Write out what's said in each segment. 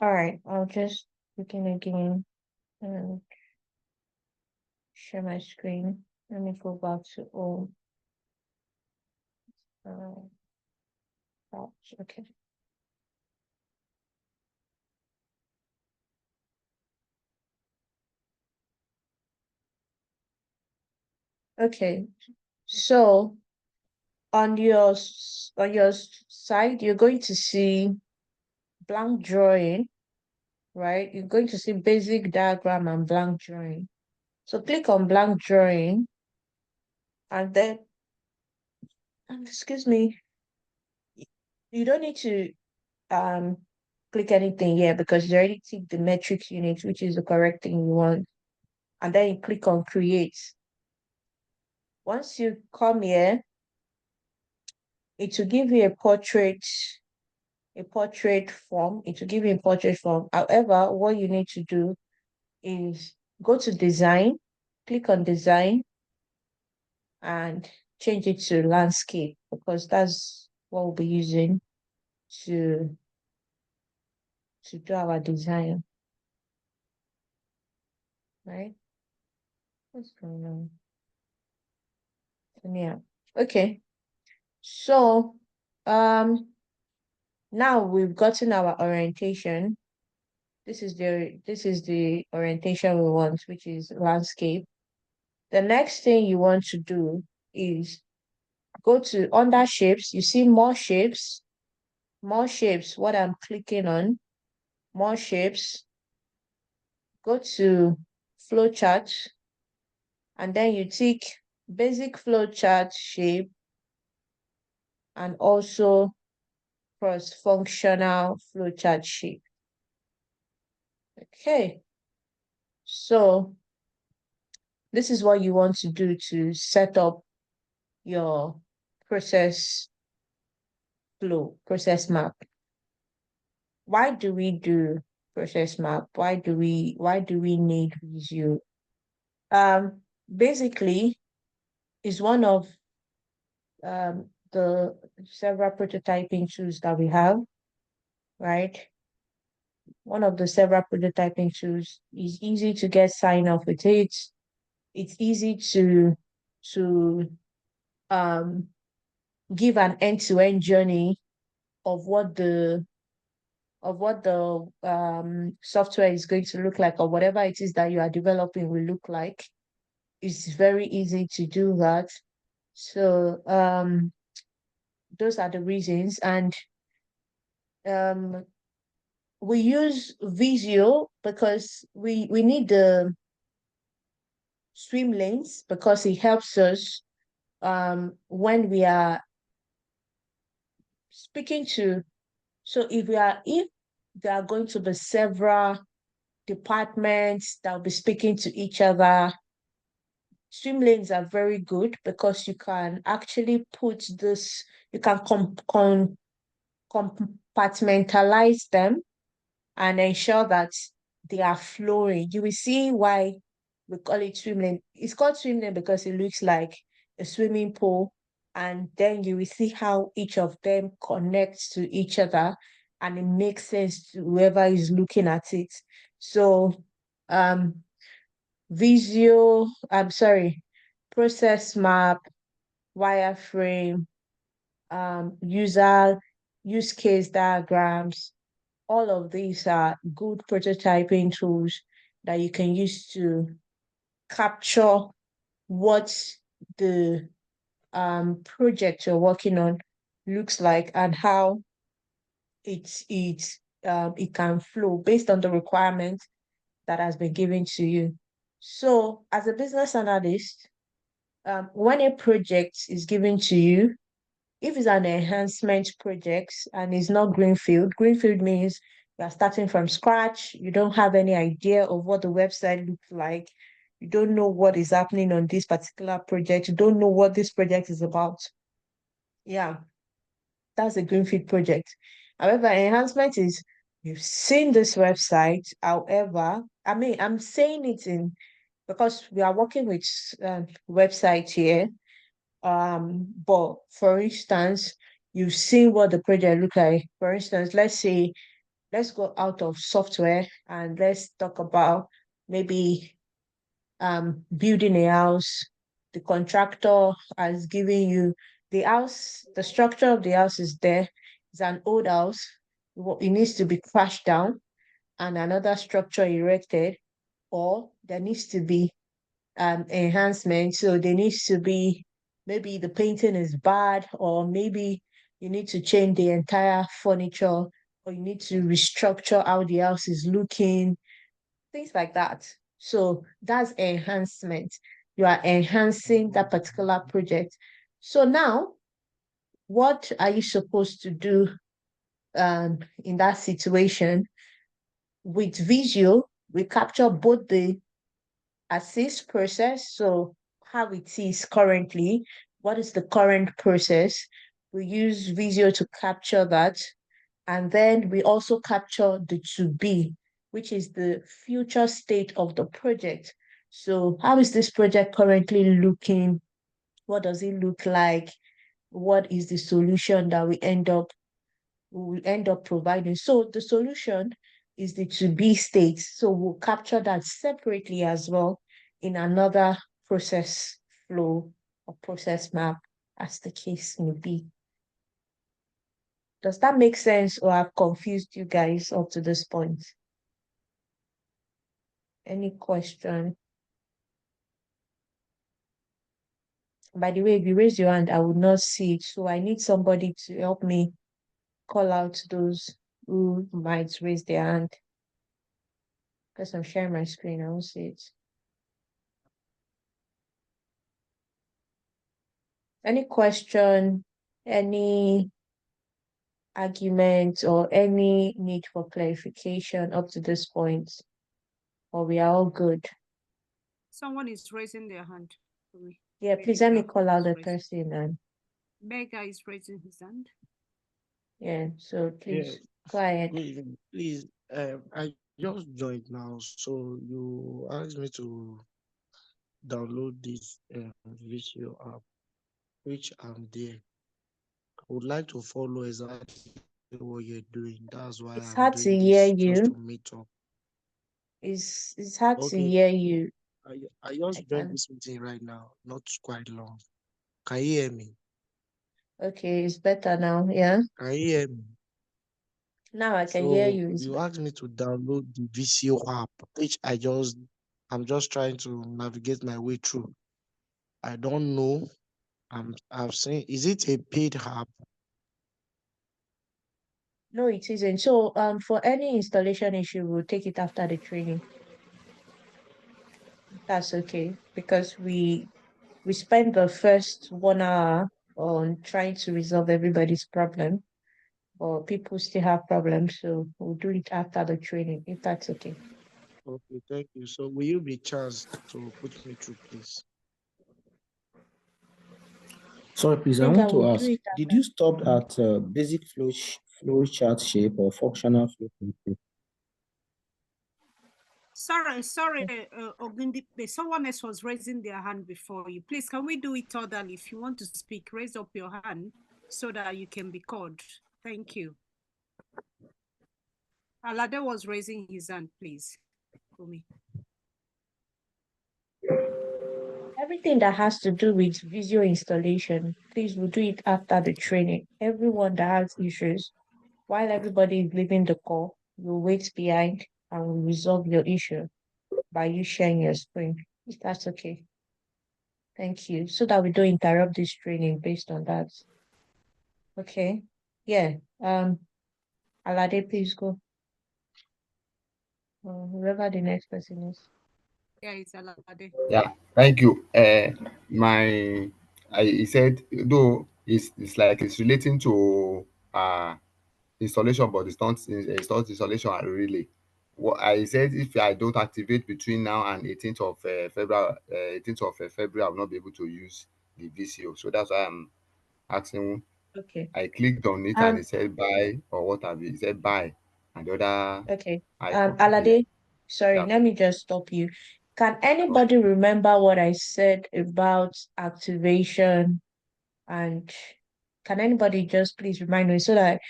All right, I'll just begin again and share my screen. Let me go back to all. Uh, okay. Okay. So on your side, you're going to see blank drawing, right? You're going to see basic diagram and blank drawing. So click on blank drawing, and then, excuse me, you don't need to um click anything here because you already tick the metrics unit, which is the correct thing you want. And then you click on create. Once you come here, it will give you a portrait form. It will give you a portrait form. However, what you need to do is go to design, click on design, and change it to landscape because that's what we'll be using to do our design, right? What's going on? Yeah. Okay. So now we've gotten our orientation. This is the orientation we want, which is landscape. The next thing you want to do is go to under shapes. You see more shapes. What I'm clicking on, more shapes. Go to flowchart, and then you tick basic flowchart shape and also cross-functional flowchart shape. Okay, so this is what you want to do to set up your process process map. Why do we do process map? Why do we need Visio? Basically, is one of the several prototyping tools that we have, right? One of the several prototyping tools is easy to get sign off with it. It's easy to um give an end-to-end journey of what the software is going to look like, or whatever it is that you are developing will look like. It's very easy to do that. So those are the reasons. And um we use Visio because we need the swim lanes because it helps us when we are speaking to, so if there are going to be several departments that will be speaking to each other, swim lanes are very good because you can actually put this, you can compartmentalize them and ensure that they are flowing. You will see why we call it swim lane. It's called swim lane because it looks like a swimming pool. And then you will see how each of them connects to each other and it makes sense to whoever is looking at it. So um I'm sorry, process map, wireframe, use case diagrams, all of these are good prototyping tools that you can use to capture what the project you're working on looks like and how it can flow based on the requirement that has been given to you. So, as a business analyst, when a project is given to you, if it's an enhancement project and it's not greenfield means you're starting from scratch, you don't have any idea of what the website looks like, you don't know what is happening on this particular project, you don't know what this project is about. Yeah, that's a greenfield project. However, enhancement is you've seen this website. However, I mean, I'm saying it in because we are working with website here. But for instance, you've seen what the project look like. For instance, let's say let's go out of software and let's talk about maybe building a house. The contractor has given you the house, the structure of the house is there. It's an old house. It needs to be crashed down and another structure erected, or there needs to be enhancement. So there needs to be, maybe the painting is bad, or maybe you need to change the entire furniture, or you need to restructure how the house is looking, things like that. So that's enhancement. You are enhancing that particular project. So now, what are you supposed to do in that situation? With Visio, we capture both the assist process, so how it is currently, what is the current process. We use Visio to capture that. And then we also capture the to be, which is the future state of the project. So how is this project currently looking? What does it look like? What is the solution that we will end up providing? So the solution is the to be state. So we'll capture that separately as well in another process flow or process map, as the case may be. Does that make sense, or I've confused you guys up to this point? Any question? By the way, if you raise your hand, I would not see it. So I need somebody to help me call out those who might raise their hand. Because I'm sharing my screen, I won't see it. Any question, any argument, or any need for clarification up to this point? Or we are all good? Someone is raising their hand for me. Yeah, please let me call out the person and Mega is raising his hand. yeah, so Yeah, please go ahead. please, I just joined now, so you asked me to download this Visio app, which I'm there. I would like to follow exactly what you're doing. That's why It's I'm hard to doing hear this, just you. to meet up. It's hard to Okay, hear you. I I just joined can. this meeting right now, not quite long. Can you hear me? Okay, it's better now. Yeah. Can you hear me? Now I can hear So you. you asked me to download the VCO app, which I'm just trying to navigate my way through. I don't know. I've seen, is it a paid app? No, it isn't. So for any installation issue, we'll take it after the training. That's okay. Because we spent the first 1 hour on trying to resolve everybody's problem, but people still have problems, so we'll do it after the training, if that's okay. Okay, thank you. So will you be chance to put me through, please? Sorry, I please, I think I want will to do ask, it did after. you stop at basic flow chart shape or functional flow shape? Sorry, Ogundipe. Someone else was raising their hand before you. Please, can we do it orderly? If you want to speak, raise up your hand so that you can be called. Thank you. Alade was raising his hand, please, for me. Everything that has to do with Visio installation, please, we'll do it after the training. Everyone that has issues, while everybody is leaving the call, you'll wait behind and we'll resolve your issue by you sharing your screen, if that's okay. Thank you. So that we don't interrupt this training based on that. Okay. Yeah. Alade, please go. Whoever the next person is. Yeah, it's Alade. Yeah, thank you. He said, though it's like it's relating to installation, but it's not installation really. What I said, if I don't activate between now and 18th of February, 18th of February, I will not be able to use the VCO. So that's why I'm asking. Okay. I clicked on it and it said buy or what have you. It said buy and the other Okay. icon appeared. Alade, sorry, Yeah. let me just stop you. Can Okay. anybody remember what I said about activation? And can anybody just please remind me so that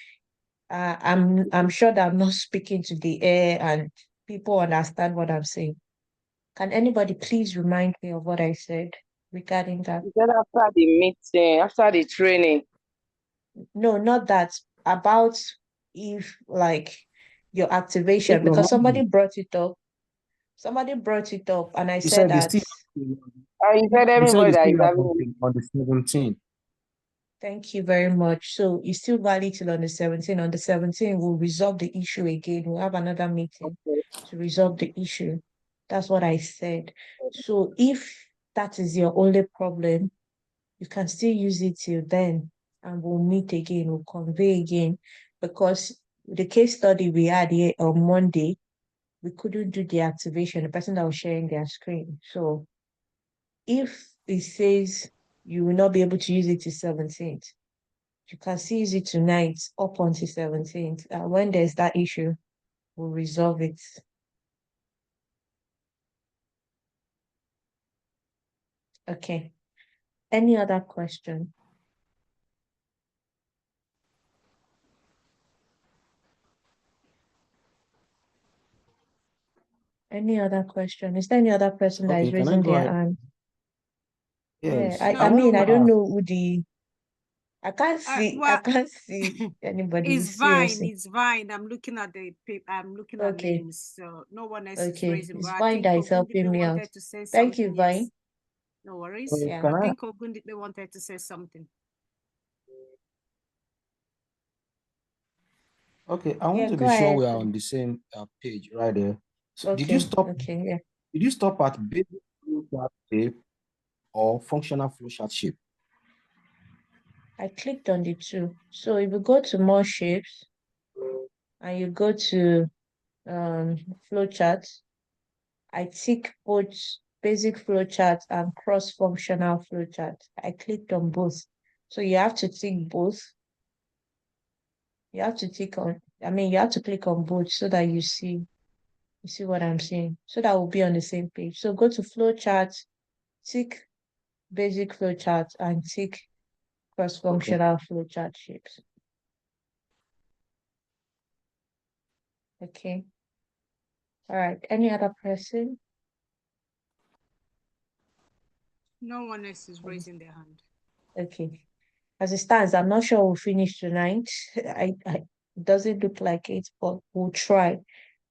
I'm sure that I'm not speaking to the air and people understand what I'm saying. Can anybody please remind me of what I said regarding that? You said after the meeting, after the training. No, not that. About if like your activation, Take your because somebody money. brought it up. Somebody brought it up, and I You said said it's that. still You said you said everybody it's that still is have having on the 17th. Thank you very much. So it's still valid till on the 17th. On the 17th, we'll resolve the issue again. We'll have another meeting to resolve the issue. That's what I said. So if that is your only problem, you can still use it till then, and we'll meet again, we'll convey again. Because the case study we had here on Monday, we couldn't do the activation, the person that was sharing their screen. So if it says you will not be able to use it till 17th, you can still use it tonight up until 17th. When there's that issue, we'll resolve it. Okay. Any other question? Any other question? Is there any other person that is Okay, can I raising go their ahead? hand? Yeah, Yes. I No, mean, no I don't one. know who I can't see Well, anybody it's fine. seriously. It's fine. I'm looking at the paper. I'm looking at Okay, names. So no one else is okay. raising. But It's I Vine think that is helping Ogundipe me out. wanted to say Thank you, something. Yes. Vine. No worries. Yeah. I Can I? think Ogundipe wanted to say something. Okay, I want Yeah, to go be sure ahead. we are on the same page right there. So Okay, okay, yeah. did you stop at basic flowchart shape or functional flowchart shape? I clicked on the two. So if you go to more shapes and you go to flowchart, I tick both basic flowchart and cross-functional flowchart. I clicked on both. So you have to tick both. You have to click on both so that you see what I'm saying. So that we'll be on the same page. So go to flowchart, tick basic flowchart, and tick cross-functional flowchart shapes. Okay. All right. Any other person? No one else is raising their hand. Okay. As it stands, I'm not sure we'll finish tonight. It doesn't look like it, but we'll try.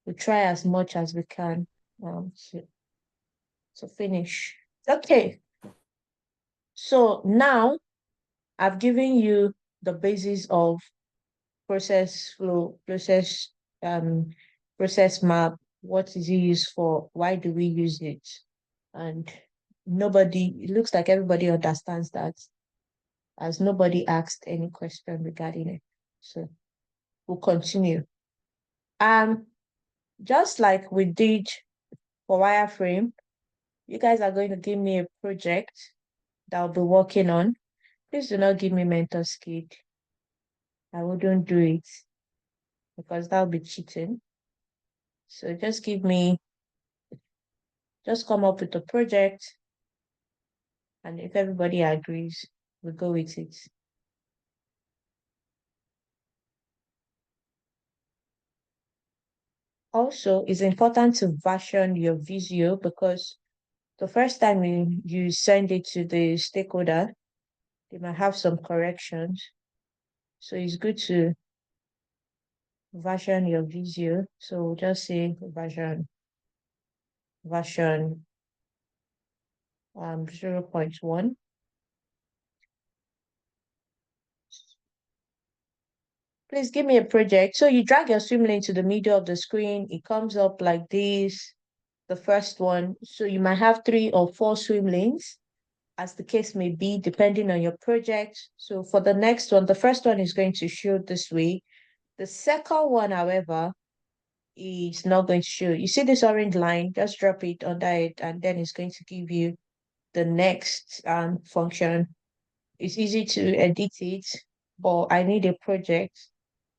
We'll try as much as we can to finish. Okay. So now I've given you the basis of process flow, process map. What is it used for? Why do we use it? And it looks like everybody understands that, as nobody asked any question regarding it. So we'll continue. Just like we did for wireframe, you guys are going to give me a project that I'll be working on. Please do not give me mentor's kit. I wouldn't do it because that'll be cheating. So just come up with a project, and if everybody agrees, we'll go with it. Also, it's important to version your Visio because the first time you send it to the stakeholder, they might have some corrections. So it's good to version your Visio. So we'll just say version 0.1. Please give me a project. So you drag your swim lane to the middle of the screen. It comes up like this, the first one. So you might have 3 or 4 swim lanes, as the case may be, depending on your project. So for the next one, the first one is going to show this way. The second one, however, is not going to show. You see this orange line, just drop it under it, and then it's going to give you the next function. It's easy to edit it, but I need a project.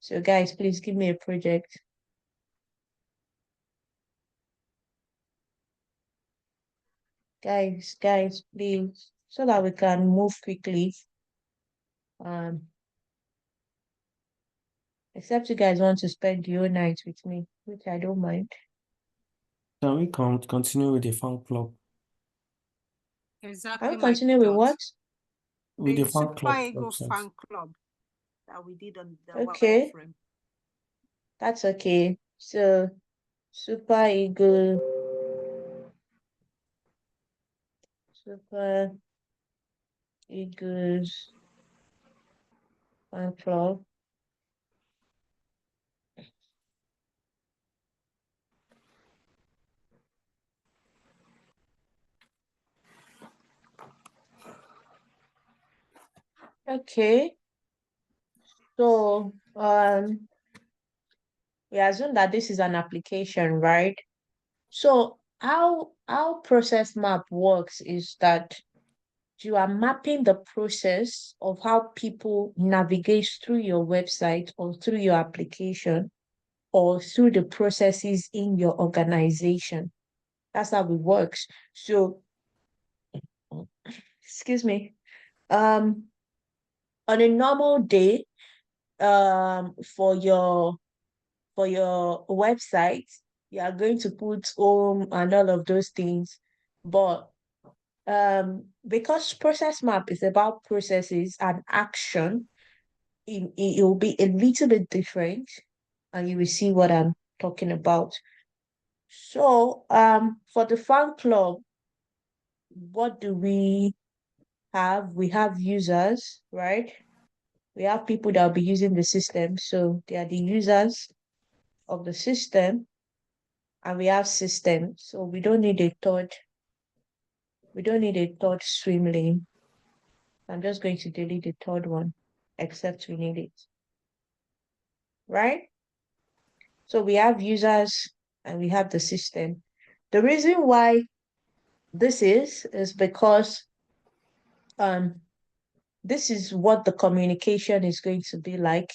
So guys, please give me a project. Guys, please, so that we can move quickly. Except you guys want to spend the whole night with me, which I don't mind. Can we continue with the fan club? Exactly I'll my continue with thought. what? With The the fan Super club Ego website. fan club that we did on the Okay. wireframe. That's okay. So, Super Eagle, Super Eagles fan club. Okay. So, we assume that this is an application, right? So how process map works is that you are mapping the process of how people navigate through your website or through your application or through the processes in your organization. That's how it works. So, excuse me. On a normal day, for your website, you are going to put home and all of those things. But because process map is about processes and action, it will be a little bit different, and you will see what I'm talking about. So, for the fan club, what do we have? We have users, right? We have people that will be using the system, so they are the users of the system, and we have system, so we don't need a third swim lane. I'm just going to delete the third one, except we need it, right? So we have users and we have the system. The reason why this is because this is what the communication is going to be like.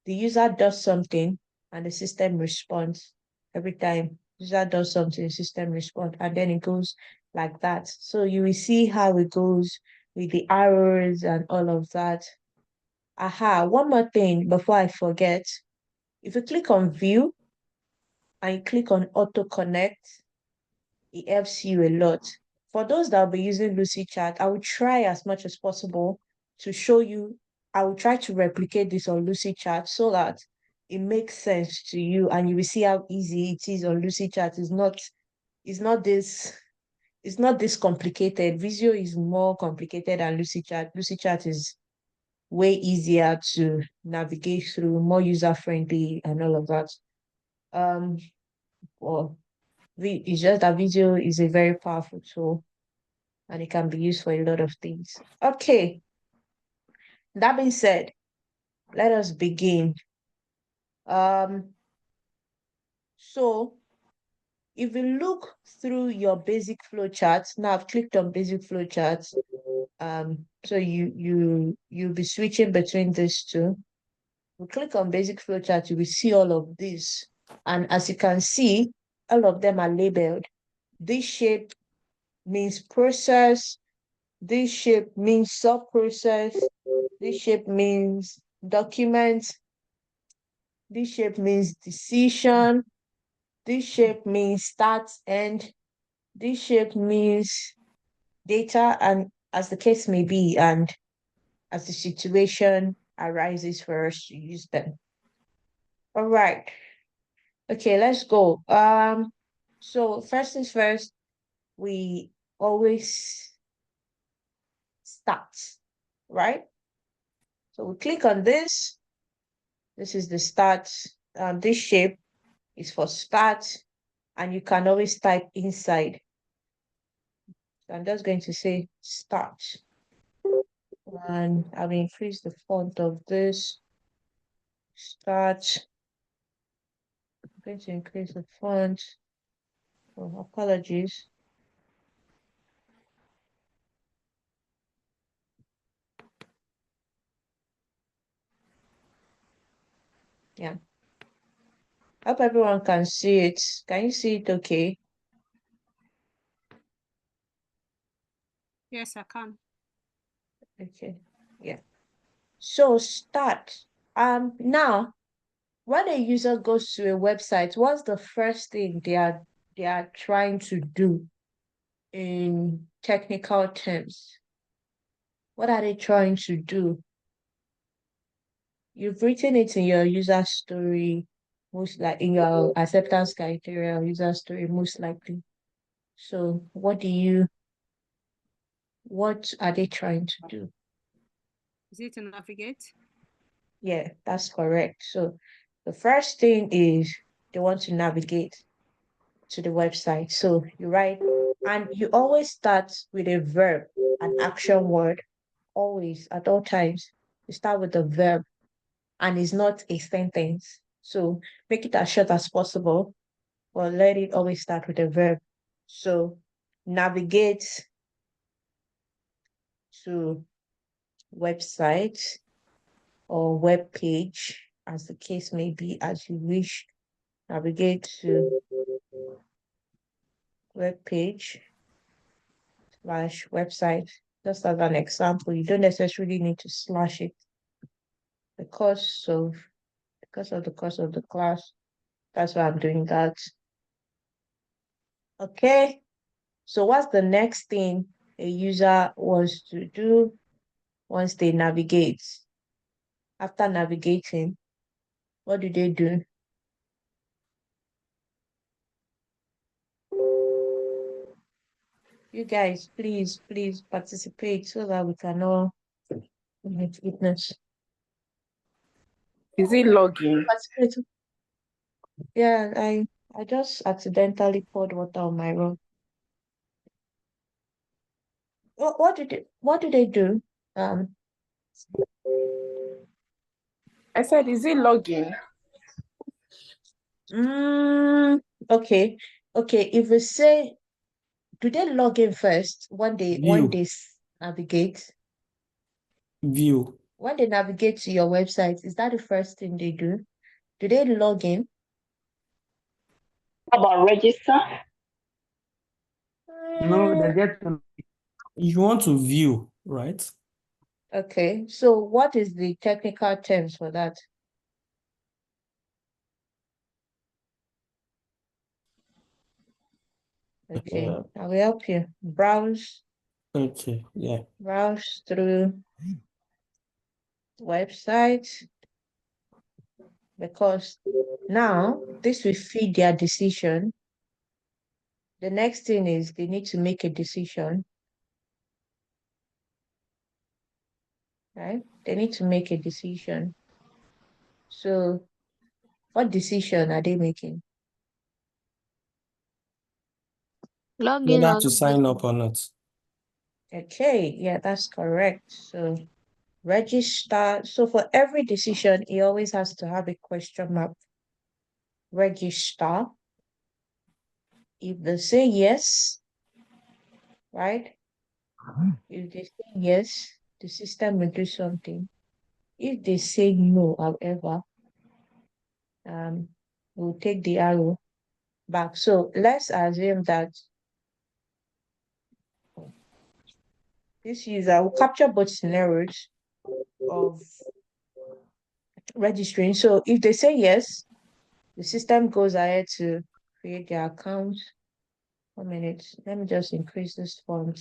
The user does something and the system responds. Every time user does something, the system responds, and then it goes like that. So you will see how it goes with the arrows and all of that. One more thing before I forget. If you click on view and you click on auto connect, it helps you a lot. For those that will be using Lucidchart, I will try as much as possible to show you. I will try to replicate this on Lucidchart so that it makes sense to you and you will see how easy it is on Lucidchart. It's not this complicated. Visio is more complicated than Lucidchart. Lucidchart is way easier to navigate through, more user-friendly and all of that. Well, it's just that Visio is a very powerful tool and it can be used for a lot of things. Okay. That being said, let us begin. So if you look through your basic flowcharts, now I've clicked on basic flowcharts. So you'll be switching between these two. You click on basic flowchart, you will see all of this. And as you can see, all of them are labeled. This shape means process. This shape means sub-process. This shape means document. This shape means decision. This shape means start, end. This shape means data, and as the case may be, and as the situation arises for us to use them. All right. Okay, let's go. So first things first, we always start, right? So we click on this. This is the start. This shape is for start, and you can always type inside. So I'm just going to say start. And I'll increase the font of this. Start. I'm going to increase the font. Oh, apologies. Yeah. I hope everyone can see it. Can you see it okay? Yes, I can. Okay. Yeah. So start. Now when a user goes to a website, what's the first thing they are trying to do in technical terms? What are they trying to do? You've written it in your user story, most like in your acceptance criteria or user story, most likely. So what are they trying to do? Is it to navigate? Yeah, that's correct. So the first thing is they want to navigate to the website. So you write, and you always start with a verb, an action word, always at all times. You start with the verb and it's not a sentence. So make it as short as possible, but let it always start with a verb. So navigate to website or web page, as the case may be, as you wish. Navigate to web page / website. Just as an example, you don't necessarily need to slash it because of the course of the class. That's why I'm doing that. Okay. So what's the next thing a user wants to do once they navigate? After navigating, what do they do? You guys, please participate so that we can all witness. Is it login? Participate. Yeah, I just accidentally poured water on my robe. What do they do? I said, is it login? Okay. If we say, do they log in first when they View. navigate? View. When they navigate to your website, is that the first thing they do? Do they log in? How about register? No, they get to You want to view, right? Okay, so what is the technical terms for that? Okay, Yeah. I will help you. Browse Okay. Yeah. through website, because now this will feed their decision. The next thing is they need to make a decision, right? They need to make a decision. So what decision are they making? Whether to sign up or not. Okay, yeah, that's correct. So register. So for every decision, it always has to have a question mark. Register. If they say yes, right? If they say yes, the system will do something. If they say no, however, we'll take the arrow back. So let's assume that this user will capture both scenarios of registering. So if they say yes, the system goes ahead to create their account. 1 minute. Let me just increase this font.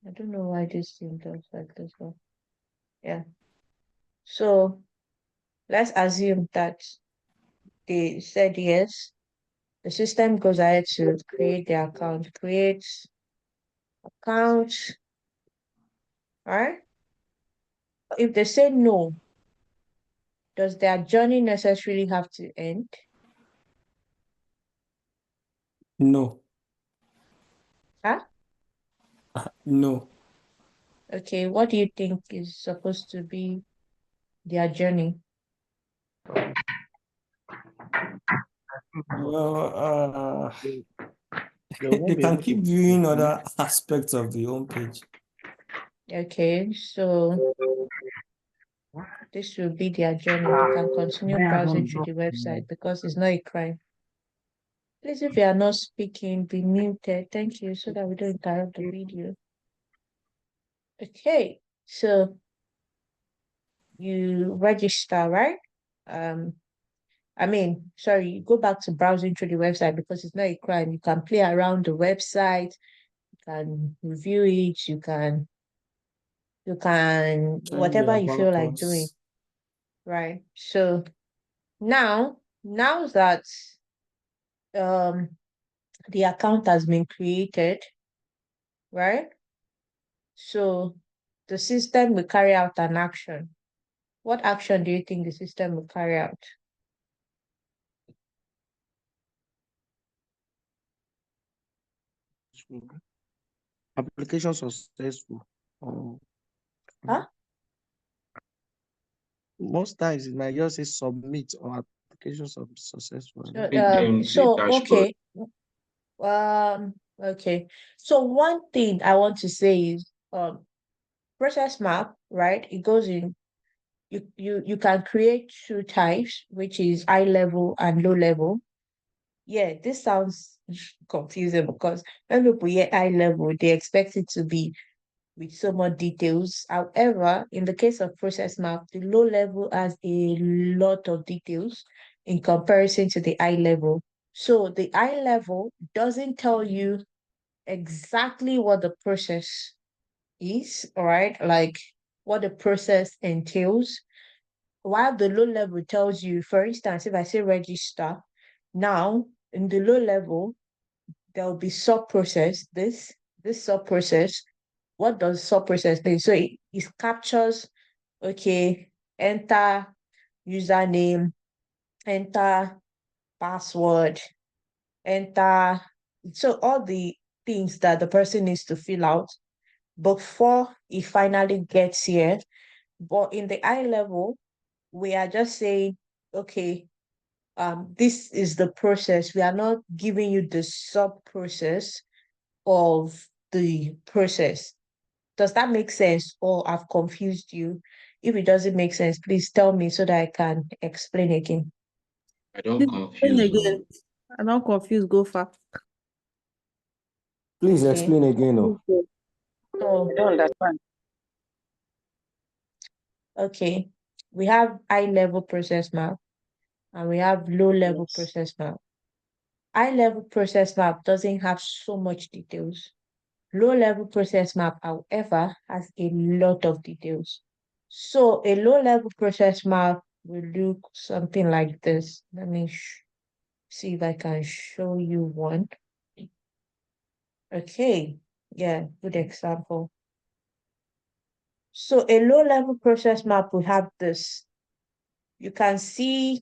I don't know why this thing does like this one. Yeah. So let's assume that they said yes. The system goes ahead to create their account. Create account. All right. If they say no, does their journey necessarily have to end? No. Huh? No. Okay, what do you think is supposed to be their journey? Well, They won't they be can able keep to. viewing other aspects of the home page. Okay, so this will be their journey. They can continue browsing through the website because it's not a crime. Please, if you are not speaking, be muted. Thank you, so that we don't interrupt the video. Okay, so you register, right? sorry, go back to browsing through the website because it's not a crime. You can play around the website, you can review it, you can Change whatever their you feel like doing, barcodes. right? So now that the account has been created, right? So the system will carry out an action. What action do you think the system will carry out? Application successful. Huh? Most times it might just say submit or application successful. Okay. Okay. So one thing I want to say is process map, right? It goes in you can create two types, which is high level and low level. Yeah, this sounds confusing because when people hear high level, they expect it to be with so much details. However, in the case of process map, the low level has a lot of details in comparison to the high level. So the high level doesn't tell you exactly what the process is, all right? Like what the process entails. While the low level tells you, for instance, if I say register, now in the low level, there will be sub process, this sub process. What does sub process mean? So it captures, okay, enter username, enter password, enter. So all the things that the person needs to fill out before he finally gets here. But in the high level, we are just saying, okay, this is the process. We are not giving you the sub process of the process. Does that make sense? Or I've confused you? If it doesn't make sense, please tell me so that I can explain again. I don't Explain confuse. again. I'm not confused. Go fast. Please Okay. explain again. Oh. So, I don't understand. okay, we have high level process map and we have low level Yes. process map. High level process map doesn't have so much details. Low level process map, however, has a lot of details. So a low level process map will look something like this. Let me see if I can show you one. Okay, yeah, good example. So a low level process map will have this. You can see,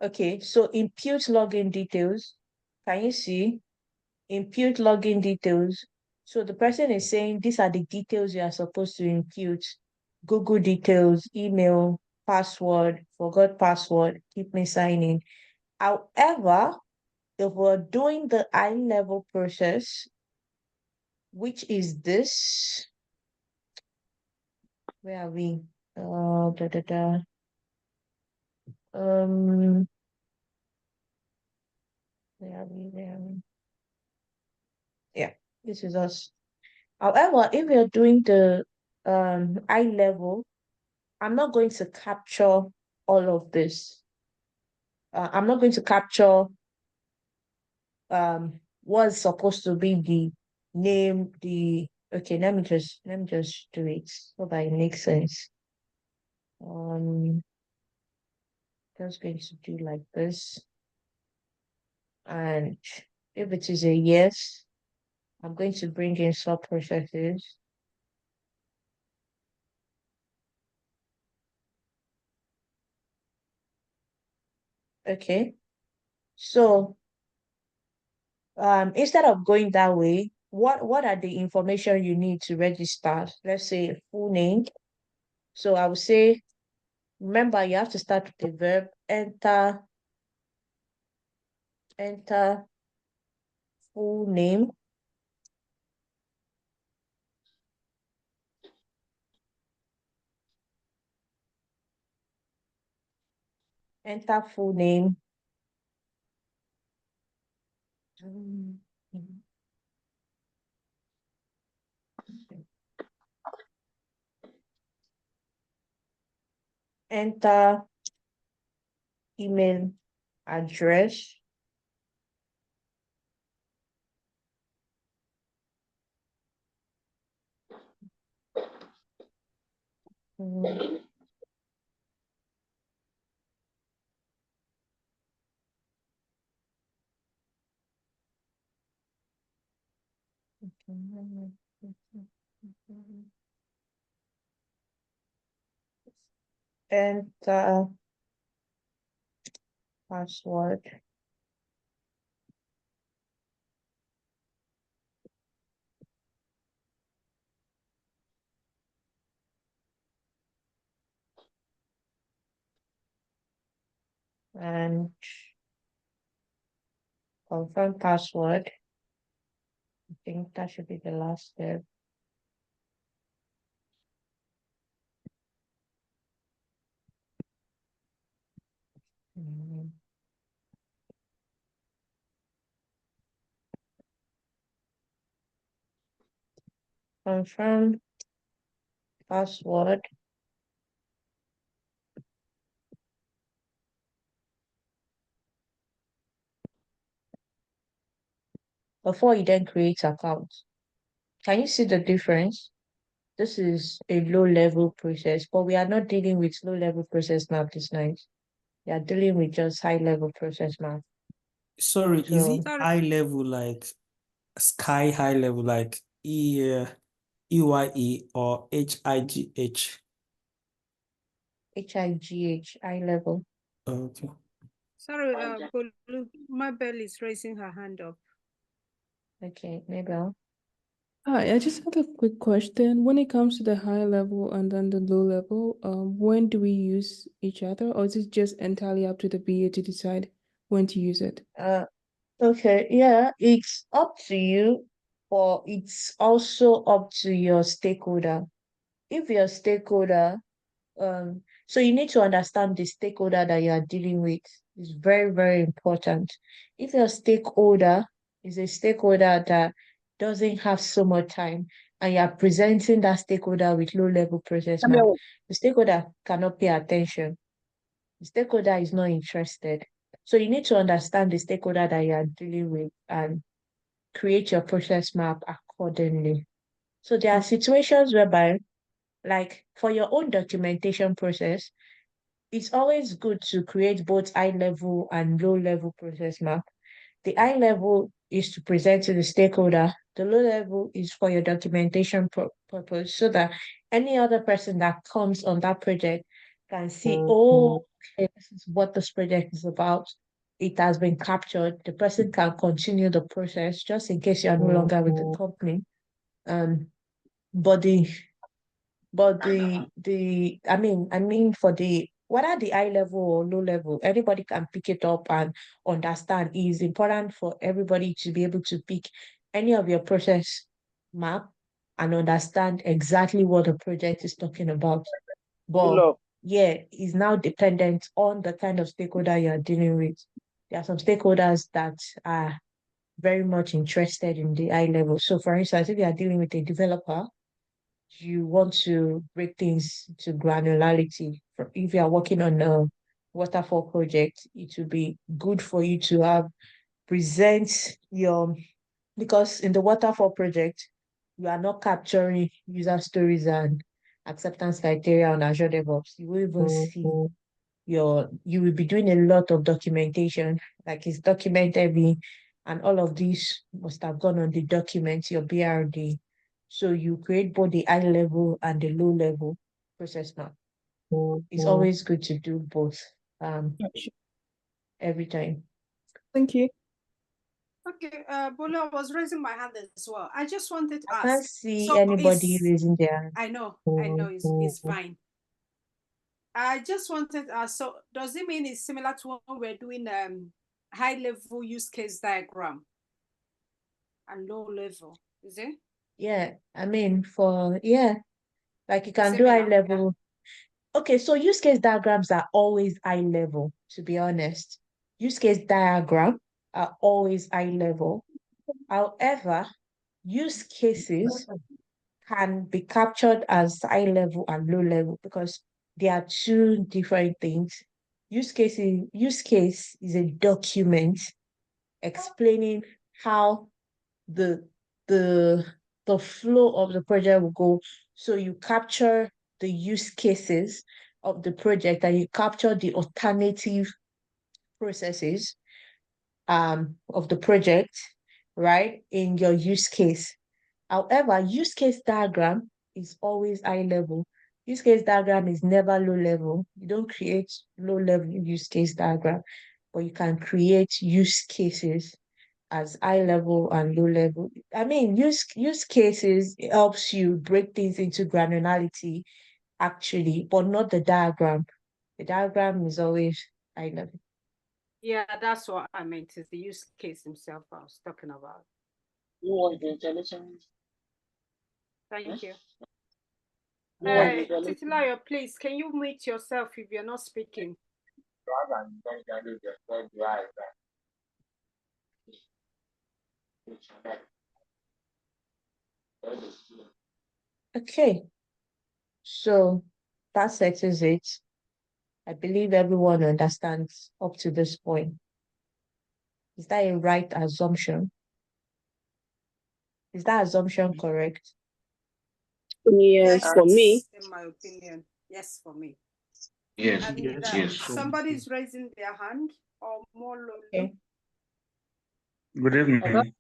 okay, so impute login details. Can you see? Impute login details. So the person is saying these are the details you are supposed to impute. Google details, email, password, forgot password, keep me signing. However, if we're doing the high level process, which is this, where are we? Da, da, da. Where are we? Where are we? Yeah, this is us. However, if we're doing the high level, I'm not going to capture all of this. I'm not going to capture what's supposed to be the name, okay, let me just do it so that it makes sense. Just going to do like this. And if it is a yes, I'm going to bring in sub processes. Okay. So instead of going that way, what are the information you need to register? Let's say full name. So I would say, remember you have to start with the verb, enter full name. Enter full name. enter email address. Mm, Enter password. And confirm password. I think that should be the last step. Mm. Confirm password. Before you then create account. Can you see the difference? This is a low-level process, but we are not dealing with low-level process map this night. We are dealing with just high-level process map. Sorry, is So it Sorry. high level like sky high level like EYE or HIGH? HIGH, high level. Okay. Sorry, Bolu, Mabel is raising her hand up. Okay, maybe I'll. Hi, I just had a quick question. When it comes to the high level and then the low level, when do we use each other, or is it just entirely up to the BA to decide when to use it? Okay, yeah, it's up to you, but it's also up to your stakeholder. If your stakeholder, so you need to understand the stakeholder that you are dealing with. It's very, very important. If your stakeholder is a stakeholder that doesn't have so much time and you are presenting that stakeholder with low-level process map, the stakeholder cannot pay attention. The stakeholder is not interested. So you need to understand the stakeholder that you are dealing with and create your process map accordingly. So there are situations whereby, like for your own documentation process, it's always good to create both high level and low level process map. The high level is to present to the stakeholder. The low level is for your documentation purpose so that any other person that comes on that project can see, oh, okay, this is what this project is about. It has been captured. The person can continue the process just in case you are no longer with the company. Um, but I mean for the whether the high level or low level, anybody can pick it up and understand. It is important for everybody to be able to pick any of your process map and understand exactly what the project is talking about. But yeah, it's now dependent on the kind of stakeholder you are dealing with. There are some stakeholders that are very much interested in the high level. So for instance, if you are dealing with a developer, you want to break things to granularity. If you are working on a waterfall project, it would be good for you to have present your, because in the waterfall project, you are not capturing user stories and acceptance criteria on Azure DevOps. You will even see you will be doing a lot of documentation, like it's document heavy, and all of these must have gone on the document, your BRD. So you create both the high level and the low level process map. It's always good to do both every time. Thank you. Okay, Bolu, I was raising my hand as well. I just wanted to I can't ask. see So anybody raising their hand. I know, it's fine. I just wanted to ask, so does it mean it's similar to when we're doing high level use case diagram and low level, is it? Yeah, I mean like you can do high Similar, yeah. level. Okay, so use case diagrams are always high level, to be honest. Use case diagram are always high level. However, use cases can be captured as high level and low level because they are two different things. Use case is a document explaining how the the flow of the project will go. So you capture the use cases of the project and you capture the alternative processes of the project, right, in your use case. However, use case diagram is always high level. Use case diagram is never low level. You don't create low level use case diagram, but you can create use cases as high level and low level. I mean, use cases helps you break things into granularity, actually, but not the diagram. The diagram is always high level. Yeah, that's what I meant. Is the use case himself I was talking about. Thank you. Titilayo, please, can you mute yourself if you're not speaking? Okay, so that settles it. I believe everyone understands up to this point. Is that a right assumption? Is that assumption correct? Yes, for me. In my opinion, yes, for me. Yes, And yes. somebody's raising their hand or more low. Okay. Good evening.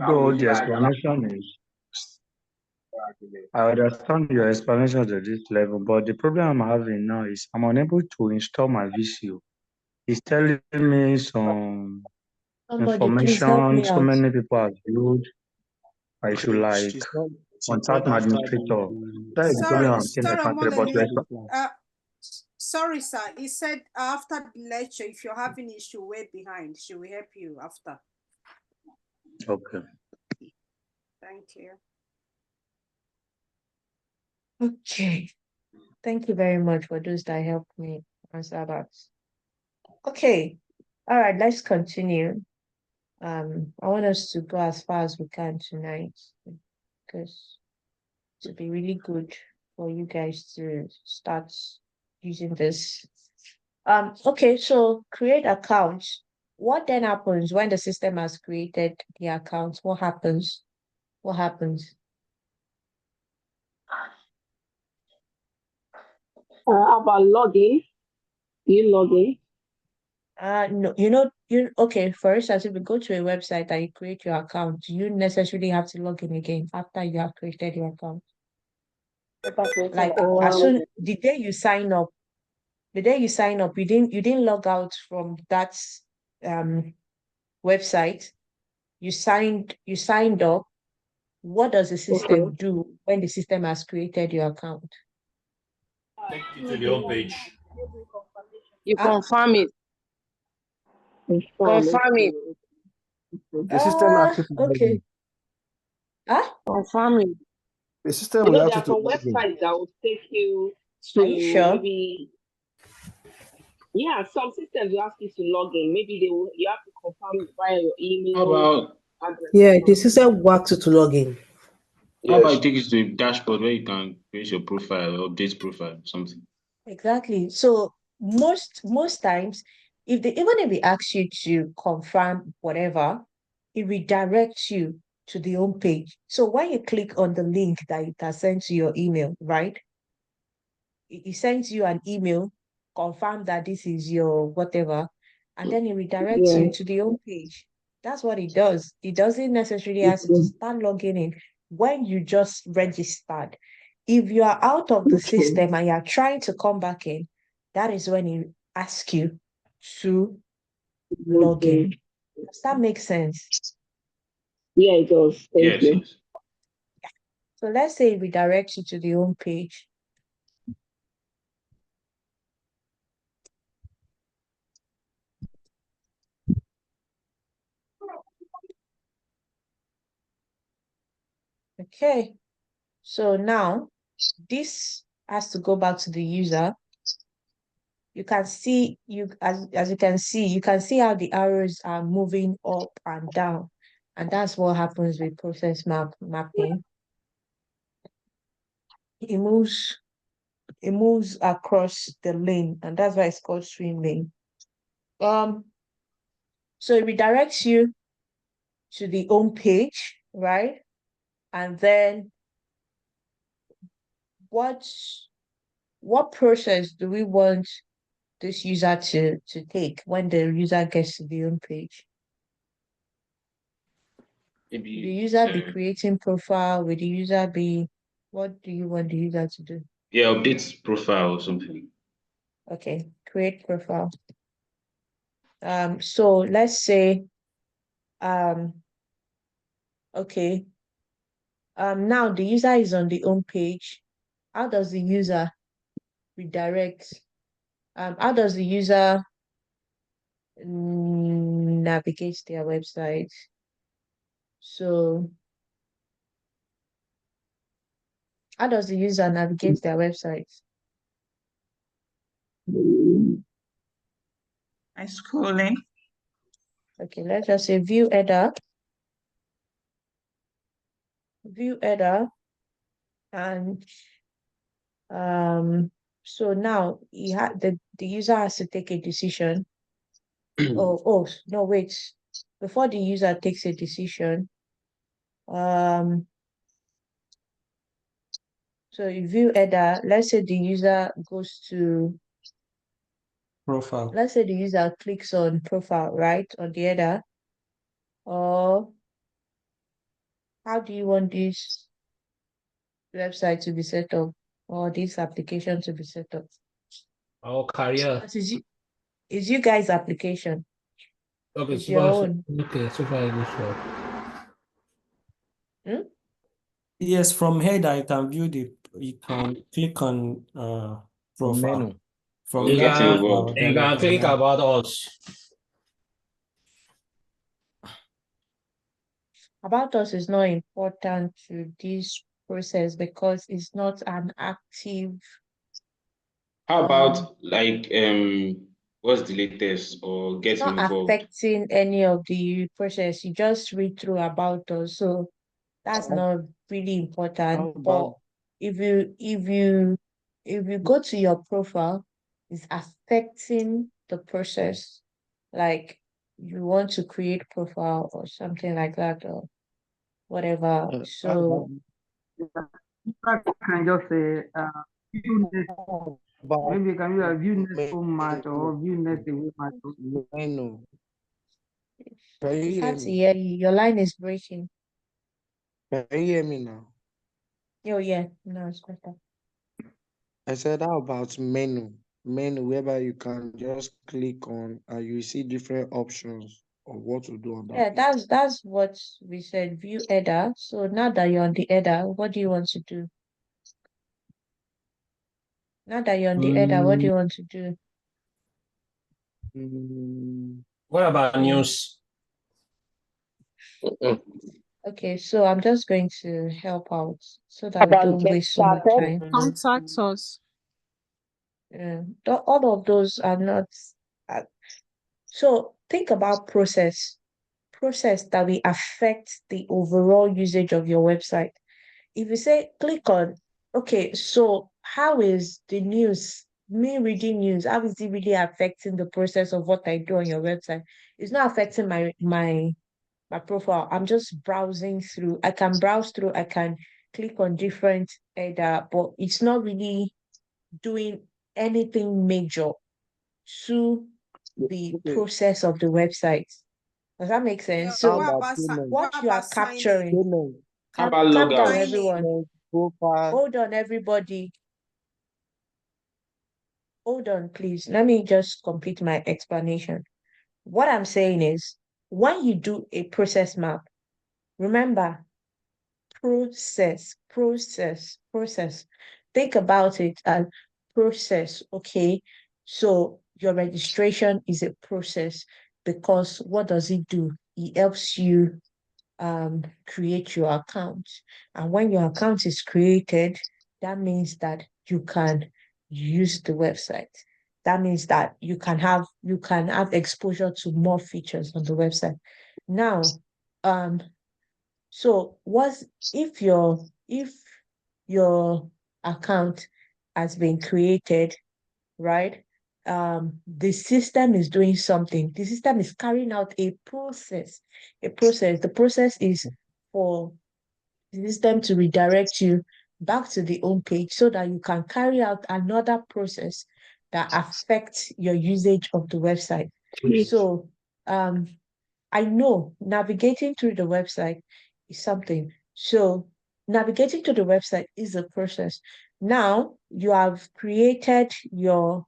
Though the explanation is, I understand your explanation at this level, but the problem I'm having now is I'm unable to install my VCO. It's telling me some Somebody, please help information me so out. many people have viewed. I should like contact my administrator. That is the problem I'm seeing. Sorry, sir. He said after the lecture, if you're having issue, we're behind. Should we help you after? Okay. Thank you. Okay. Thank you very much for those that helped me answer that. Okay. All right, let's continue. I want us to go as far as we can tonight because it would be really good for you guys to start using this. Okay, so create accounts. What then happens when the system has created the accounts? What happens? What happens? About login. You log in. No, okay, first, as if you go to a website and you create your account, you necessarily have to log in again after you have created your account. Like as soon the day you sign up, you didn't log out from that website. You signed up. What does the system do when the system has created your account? Take you to the home page. You confirm it. Confirm it. The system asks you to log in. Confirm it. The system will ask you to log in. There are some websites that will take you to Are you sure? maybe. Yeah, some systems will ask you to log in. Maybe you have to confirm via your email. How about address. Yeah, the system will ask you to log in. how about take you to the dashboard where you can create your profile or update profile, something? Exactly. So most times, even if it asks you to confirm whatever, it redirects you to the home page. So when you click on the link that it has sent to your email, right? It sends you an email, confirm that this is your whatever, and then it redirects you to the home page. That's what it does. It doesn't necessarily ask you to start logging in when you just registered. If you are out of the system and you are trying to come back in, that is when it asks you to log in. Does that make sense? Yeah, it does. Thank you. Yes. So let's say it redirects you to the home page. Okay, so now this has to go back to the user. You can see as you can see how the arrows are moving up and down, and that's what happens with process mapping. it moves across the lane, and that's why it's called swim lane. So it redirects you to the home page, right? And then what process do we want this user to take when the user gets to the home page? Maybe The user be creating profile? Will the user be, what do you want the user to do? yeah, update profile or something. Okay, create profile. So let's say, okay, now the user is on the home page. How does the user redirect? How does the user navigate their website? So how does the user navigate their website? By scrolling. Okay, let's just say view header. View header. And so now the user has to take a decision. Oh no, wait. Before the user takes a decision, so you view header, let's say the user goes to Profile. let's say the user clicks on profile, right? On the header. Or how do you want this website to be set up, or this application to be set up? Our career. Is you guys' application. Okay, It's your own. Okay, so far it goes well. Yes, from header you can view you can click on profile. Menu. From You that can profile, then you can click about us. About us is not important to this process because it's not an active. How about like what's the latest or It's getting not involved? affecting any of the process. You just read through about us, so that's not really important. But if you go to your profile, it's affecting the process. Like you want to create profile or something like that, or whatever. So I can just say, maybe you can use a view next home match or view next away match. Menu. it's hard to hear you. Your line is breaking. Can you hear me now? Oh yeah, no, it's better. I said, how about menu? Menu, whereby you can just click on and you see different options of what to do on that Yeah, page. that's what we said. View header. So now that you're on the header, what do you want to do? Now that you're on the header, what do you want to do? What about news? Okay, so I'm just going to help out so that we don't waste so much time. Contact us. Yeah, all of those are not. So think about process that will affect the overall usage of your website. If you say click on, okay, so how is the news, me reading news, how is it really affecting the process of what I do on your website? It's not affecting my profile. I'm just browsing through. I can browse through, I can click on different header, but it's not really doing anything major to the process of the website. Does that make sense? So what you are capturing, How about calm down, logout? everyone. Hold on, everybody. Hold on, please. Let me just complete my explanation. What I'm saying is, when you do a process map, remember, process. Think about it as process, okay? So your registration is a process because what does it do? It helps you create your account. And when your account is created, that means that you can use the website. That means that you can have exposure to more features on the website. Now, so if your account has been created, right? The system is doing something. The system is carrying out a process. The process is for the system to redirect you back to the home page so that you can carry out another process that affects your usage of the website. So I know navigating through the website is something. So navigating to the website is a process. Now you have created your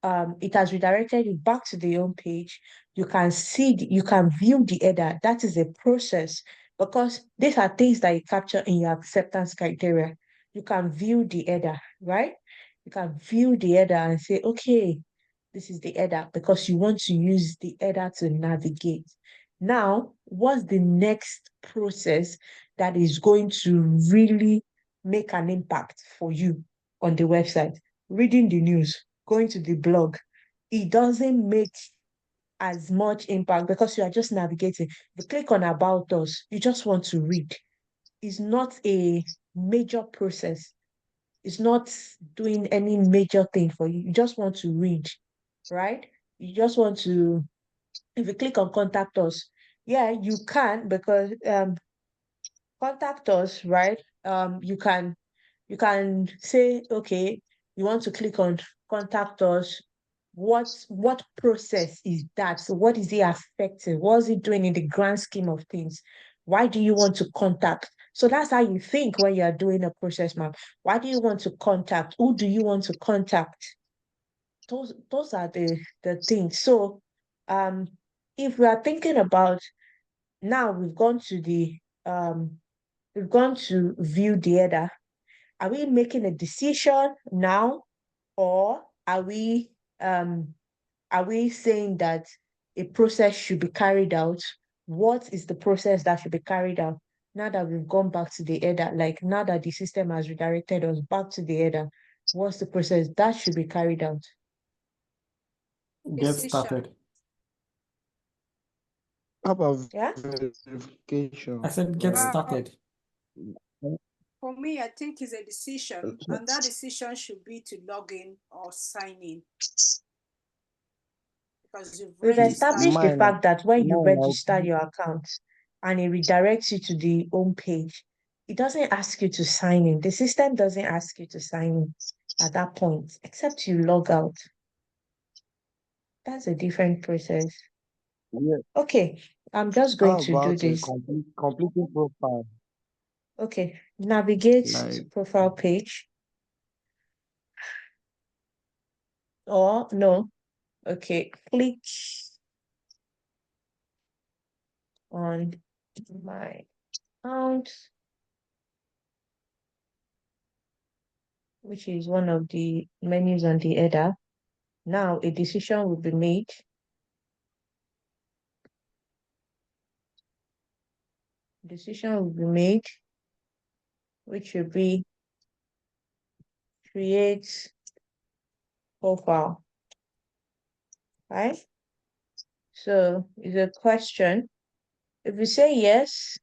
it has redirected you back to the home page. You can see, you can view the header. That is a process because these are things that you capture in your acceptance criteria. You can view the header, right? You can view the header and say, okay, this is the header because you want to use the header to navigate. Now, what's the next process that is going to really make an impact for you on the website? Reading the news, going to the blog. It doesn't make as much impact because you are just navigating. You click on About Us, you just want to read. It's not a major process. It's not doing any major thing for you. You just want to read, right? You just want to, if you click on Contact Us, yeah, you can because Contact Us, right? You can say, okay, you want to click on Contact Us. What process is that? So what is it affecting? What is it doing in the grand scheme of things? Why do you want to contact? So that's how you think when you're doing a process map. Why do you want to contact? Who do you want to contact? Those are the things. So if we are thinking about now we've gone to view the header. Are we making a decision now, or are we saying that a process should be carried out? What is the process that should be carried out now that we've gone back to the header? Like now that the system has redirected us back to the header, what's the process that should be carried out? Get started. How about Yeah? verification? I said get Like, started. For me, I think it's a decision, and that decision should be to log in or sign in. Because you've We've registered. established the fact that when you mine, register your account and it redirects you to the home page, it doesn't ask you to sign in. The system doesn't ask you to sign in at that point, except you log out. That's a different process. yeah. Okay, I'm just going How to do about this. completing profile? Okay, navigate to Like, profile page. Or no. Okay, click on my account, which is one of the menus on the header. Now a decision will be made. Decision will be made, which will be create profile, right? So it's a question. If you say yes,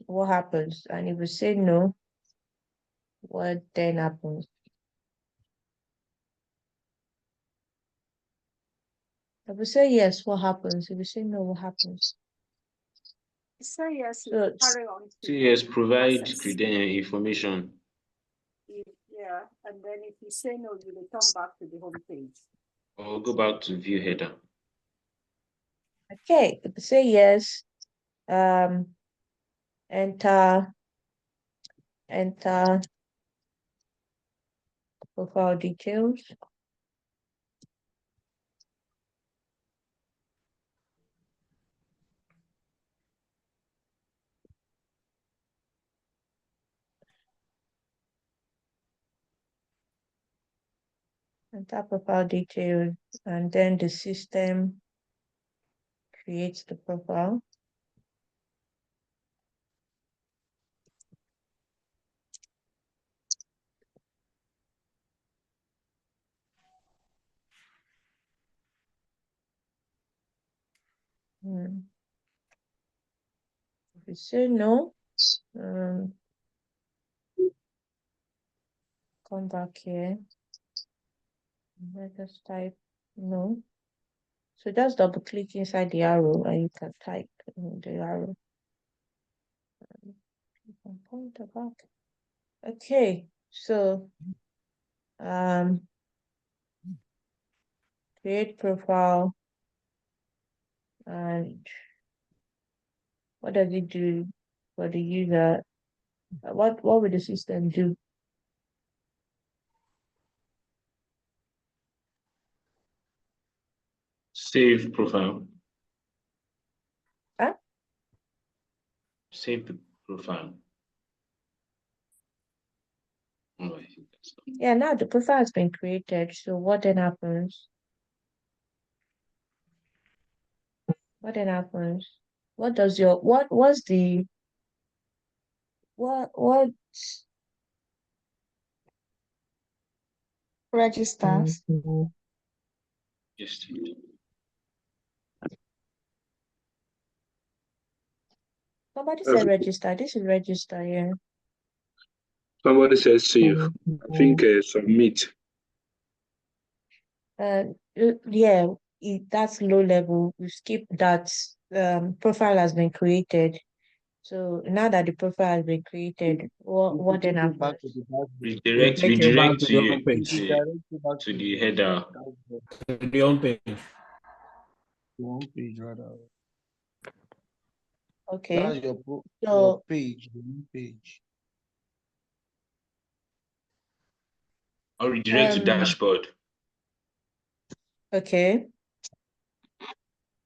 what happens? And if you say no, what then happens? If you say yes, what happens? If you say no, what happens? So yes, So carry on. So yes, provide process. information. Yeah, and then if you say no, you return back to the home page. Or go back to view header. okay, if you say yes, enter profile details. Enter profile details, and then the system creates the profile. If you say no, come back here. Let's just type no. So just double click inside the arrow and you can type in the arrow. You can point it back. Okay, so create profile, and what does it do for the user? What will the system do? Save profile. Huh? Save the profile. Oh, I think that's not. Yeah, now the profile has been created. So what then happens? What then happens? What does your what's the what registers? Yes. Somebody said register. This is register here. Somebody said save. I think submit. Yeah, that's low level. We skip that. Profile has been created. So now that the profile has been created, what then happens? Redirect Take you back to to your page. to the header. The home page. One page rather. Okay. That's your So page, the new page. Or redirect to dashboard. okay.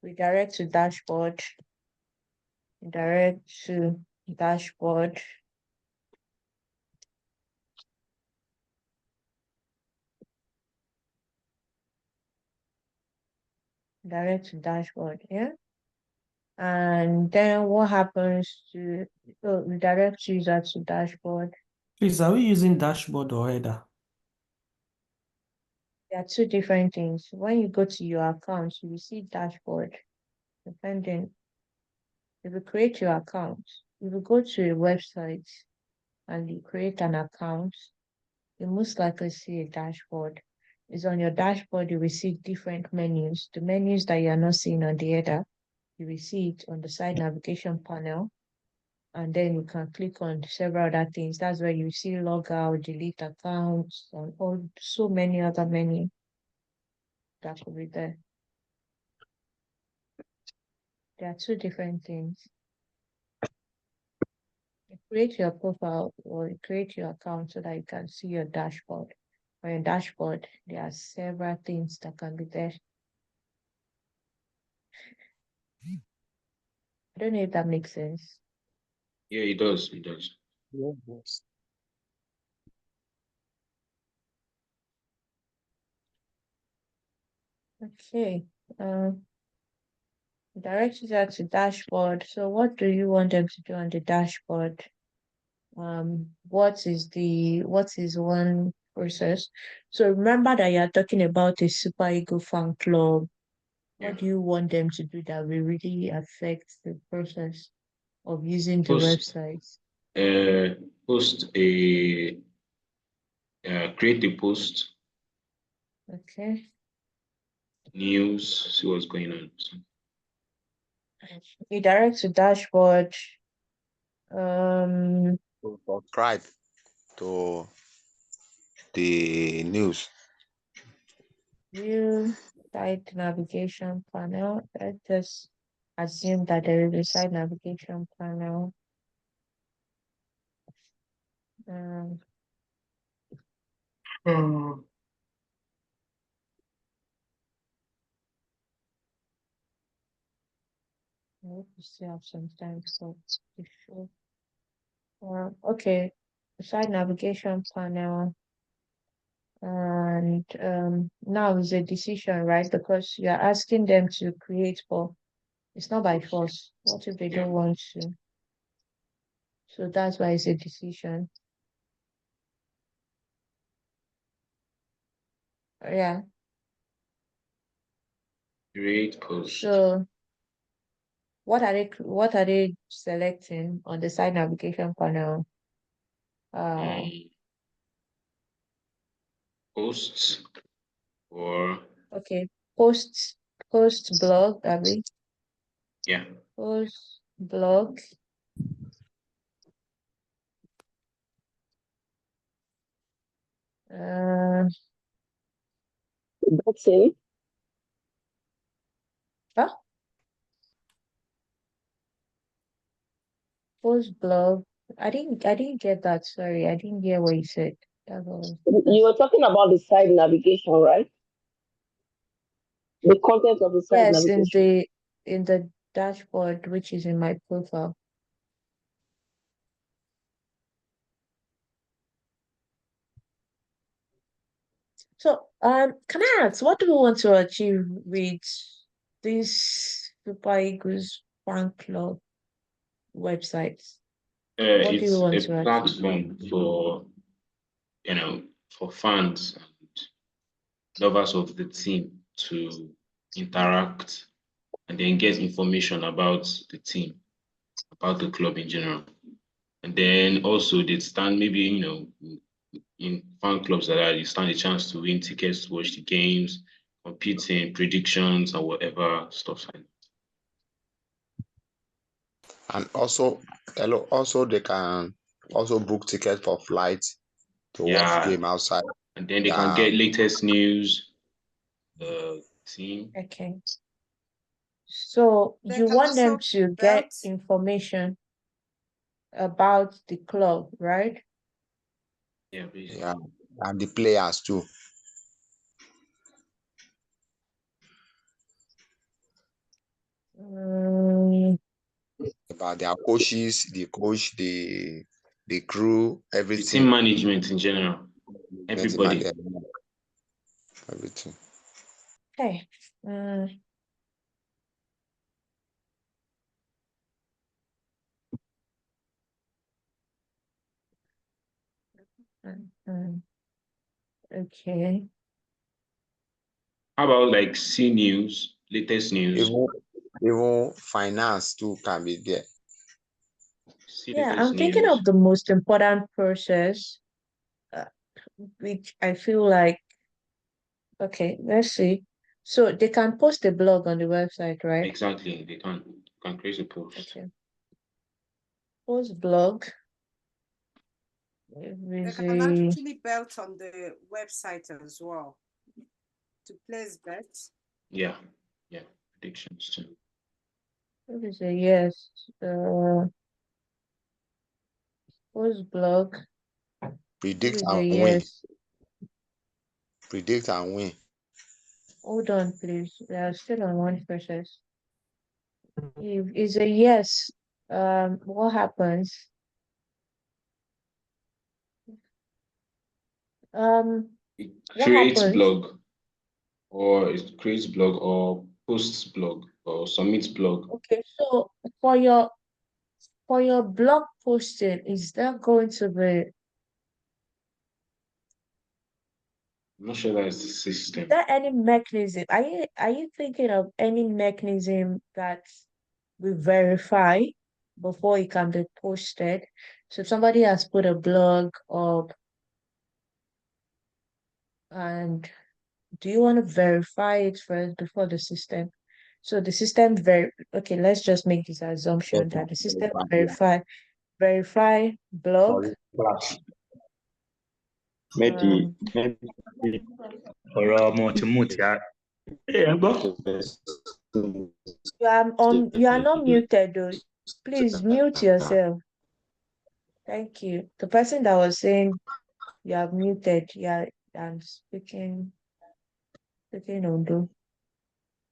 Redirect to dashboard. Redirect to dashboard. Direct to dashboard, yeah. And then what happens to redirect user to dashboard? Please, are we using dashboard or header? There are two different things. When you go to your account, you will see dashboard. Depending, if you create your account, if you go to a website and you create an account, you most likely see a dashboard. It's on your dashboard, you will see different menus. The menus that you are not seeing on the header, you will see it on the side navigation panel. And then you can click on several other things. That's where you see log out, delete accounts, and so many other menus that could be there. There are two different things. You create your profile or you create your account so that you can see your dashboard. On your dashboard, there are several things that can be there. I don't know if that makes sense. Yeah, it does. It does. Yes. Okay. Direct user to dashboard. So what do you want them to do on the dashboard? What is one process? So remember that you're talking about a Super Ego fan club. What do you want them to do that will really affect the process of using the website? Post a create a post. Okay. News, see what's going on. You direct to dashboard. Subscribe to the news. View site navigation panel. Let's just assume that there is a site navigation panel. I hope you still have some time for the show. Okay, site navigation panel. And now is a decision, right? Because you're asking them to create, but it's not by force. What if they don't want to? So that's why it's a decision. Yeah. Create post. So what are they selecting on the site navigation panel? posts or Okay, post blog, Abby. yeah. Post blog. That's it. Huh? Post blog. I didn't get that. Sorry, I didn't hear what you said. You were talking about the site navigation, right? The content of the site Yes, navigation. in the dashboard, which is in my profile. So, can I ask, what do we want to achieve with this Super Eagles fan club website? What do you It's want a to achieve? platform for for fans and lovers of the team to interact and then get information about the team, about the club in general. And then also they stand maybe, in fan clubs like that, you stand a chance to win tickets to watch the games, compete in predictions and whatever stuff like that. And also, they can also book tickets for flights to watch game outside. And then they can get latest news, team. Okay. So They you can want them also to get information about the club, right? Yeah, basically. Yeah, and the players too. About their coaches, the coach, the crew, everything. The team management in general. Everybody. Everything. Okay. Okay. How about like C news, latest news? Even finance too can be there. Yeah, I'm thinking of the most important process, which I feel like, okay, let's see. So they can post a blog on the website, right? Exactly, they can create a post. Okay. Post blog. They can actually bet on the website as well to place bets. Yeah, predictions too. What is a yes? Post blog. Predict and win. Predict and win. Hold on, please. We are still on one process. If it's a yes, what happens? It what creates happens? blog, or it creates blog, or posts blog, or submits blog. Okay, so for your blog posting, is that going to be? I'm not sure that's the system. Is there any mechanism? Are you thinking of any mechanism that we verify before it can be posted? So if somebody has put a blog up, and do you want to verify it first before the system? So the system okay, let's just make this assumption that the system verify blog. Maybe or multi. You are not muted though. Please mute yourself. Thank you. The person that was saying you are muted, I'm speaking Ondo.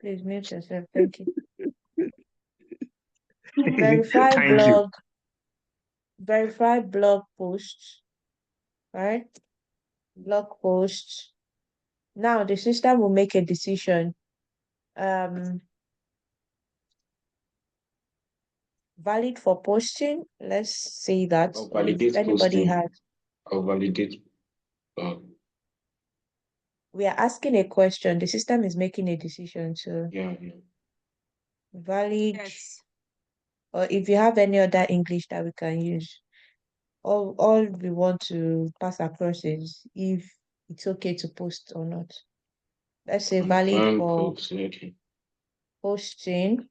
Please mute yourself. Thank you. Verify blog posts, right? Blog posts. Now the system will make a decision. Valid for posting. Let's say that if anybody has. I'll validate. We are asking a question. The system is making a decision. So valid. Yes. Or if you have any other English that we can use. All we want to pass across is if it's okay to post or not. Let's say On valid fan for post, okay. posting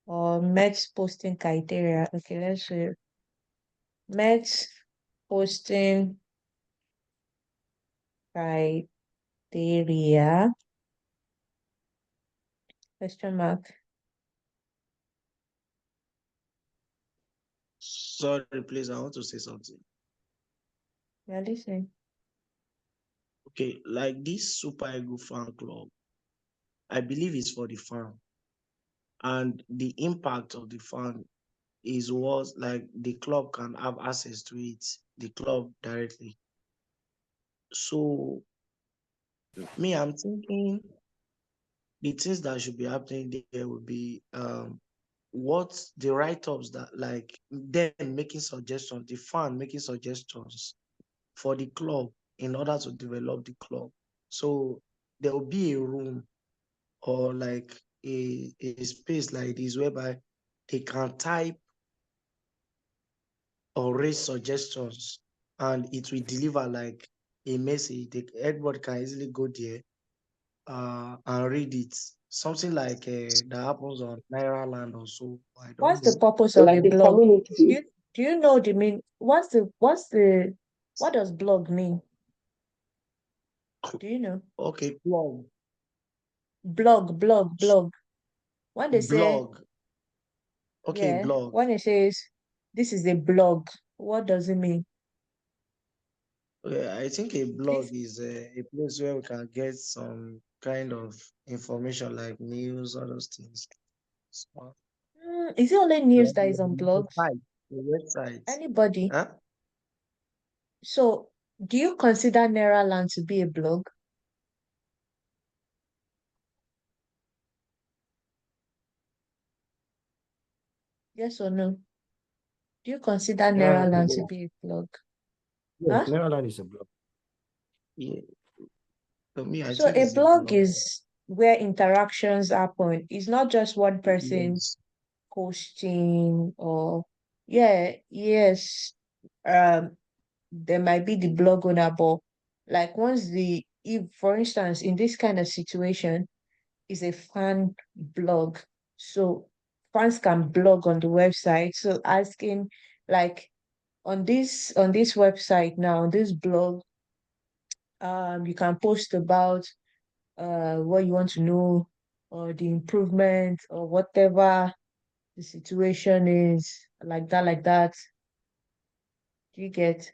or met posting criteria. Okay, let's say met posting criteria, question mark. Sorry, please, I want to say something. You're listening. Okay, like this Super Ego fan club, I believe it's for the fan. And the impact of the fan is what like the club can have access to it, the club directly. So me, I'm thinking the things that should be happening there would be what the write-ups that like them making suggestions, the fan making suggestions for the club in order to develop the club. So there will be a room or like a space like this whereby they can type or raise suggestions and it will deliver like a message. Everybody can easily go there and read it. Something like that happens on Naira Land or so. I don't What's the know. purpose of a Like a blog? community. Do you know the mean? What does blog mean? Do you know? Okay, blog. Blog. When they say, Blog. Okay, yeah, blog. when it says this is a blog, what does it mean? I think a Please. blog is a place where we can get some kind of information like news, all those things. So, Is it only news like that is on blogs? the website. Anybody? Huh? So, do you consider Naira Land to be a blog? Yes or no? Do you consider Naira Land to be a blog? Yes, Huh? Naira Land is a blog. Yeah. For me, I So think a it's a blog blog. is where interactions happen. It's not just one person Yes. posting or yes. There might be the blog owner, but like if for instance in this kind of situation is a fan blog, so fans can blog on the website. So asking like on this website now, this blog, you can post about what you want to know or the improvement or whatever the situation is, like that. Do you get?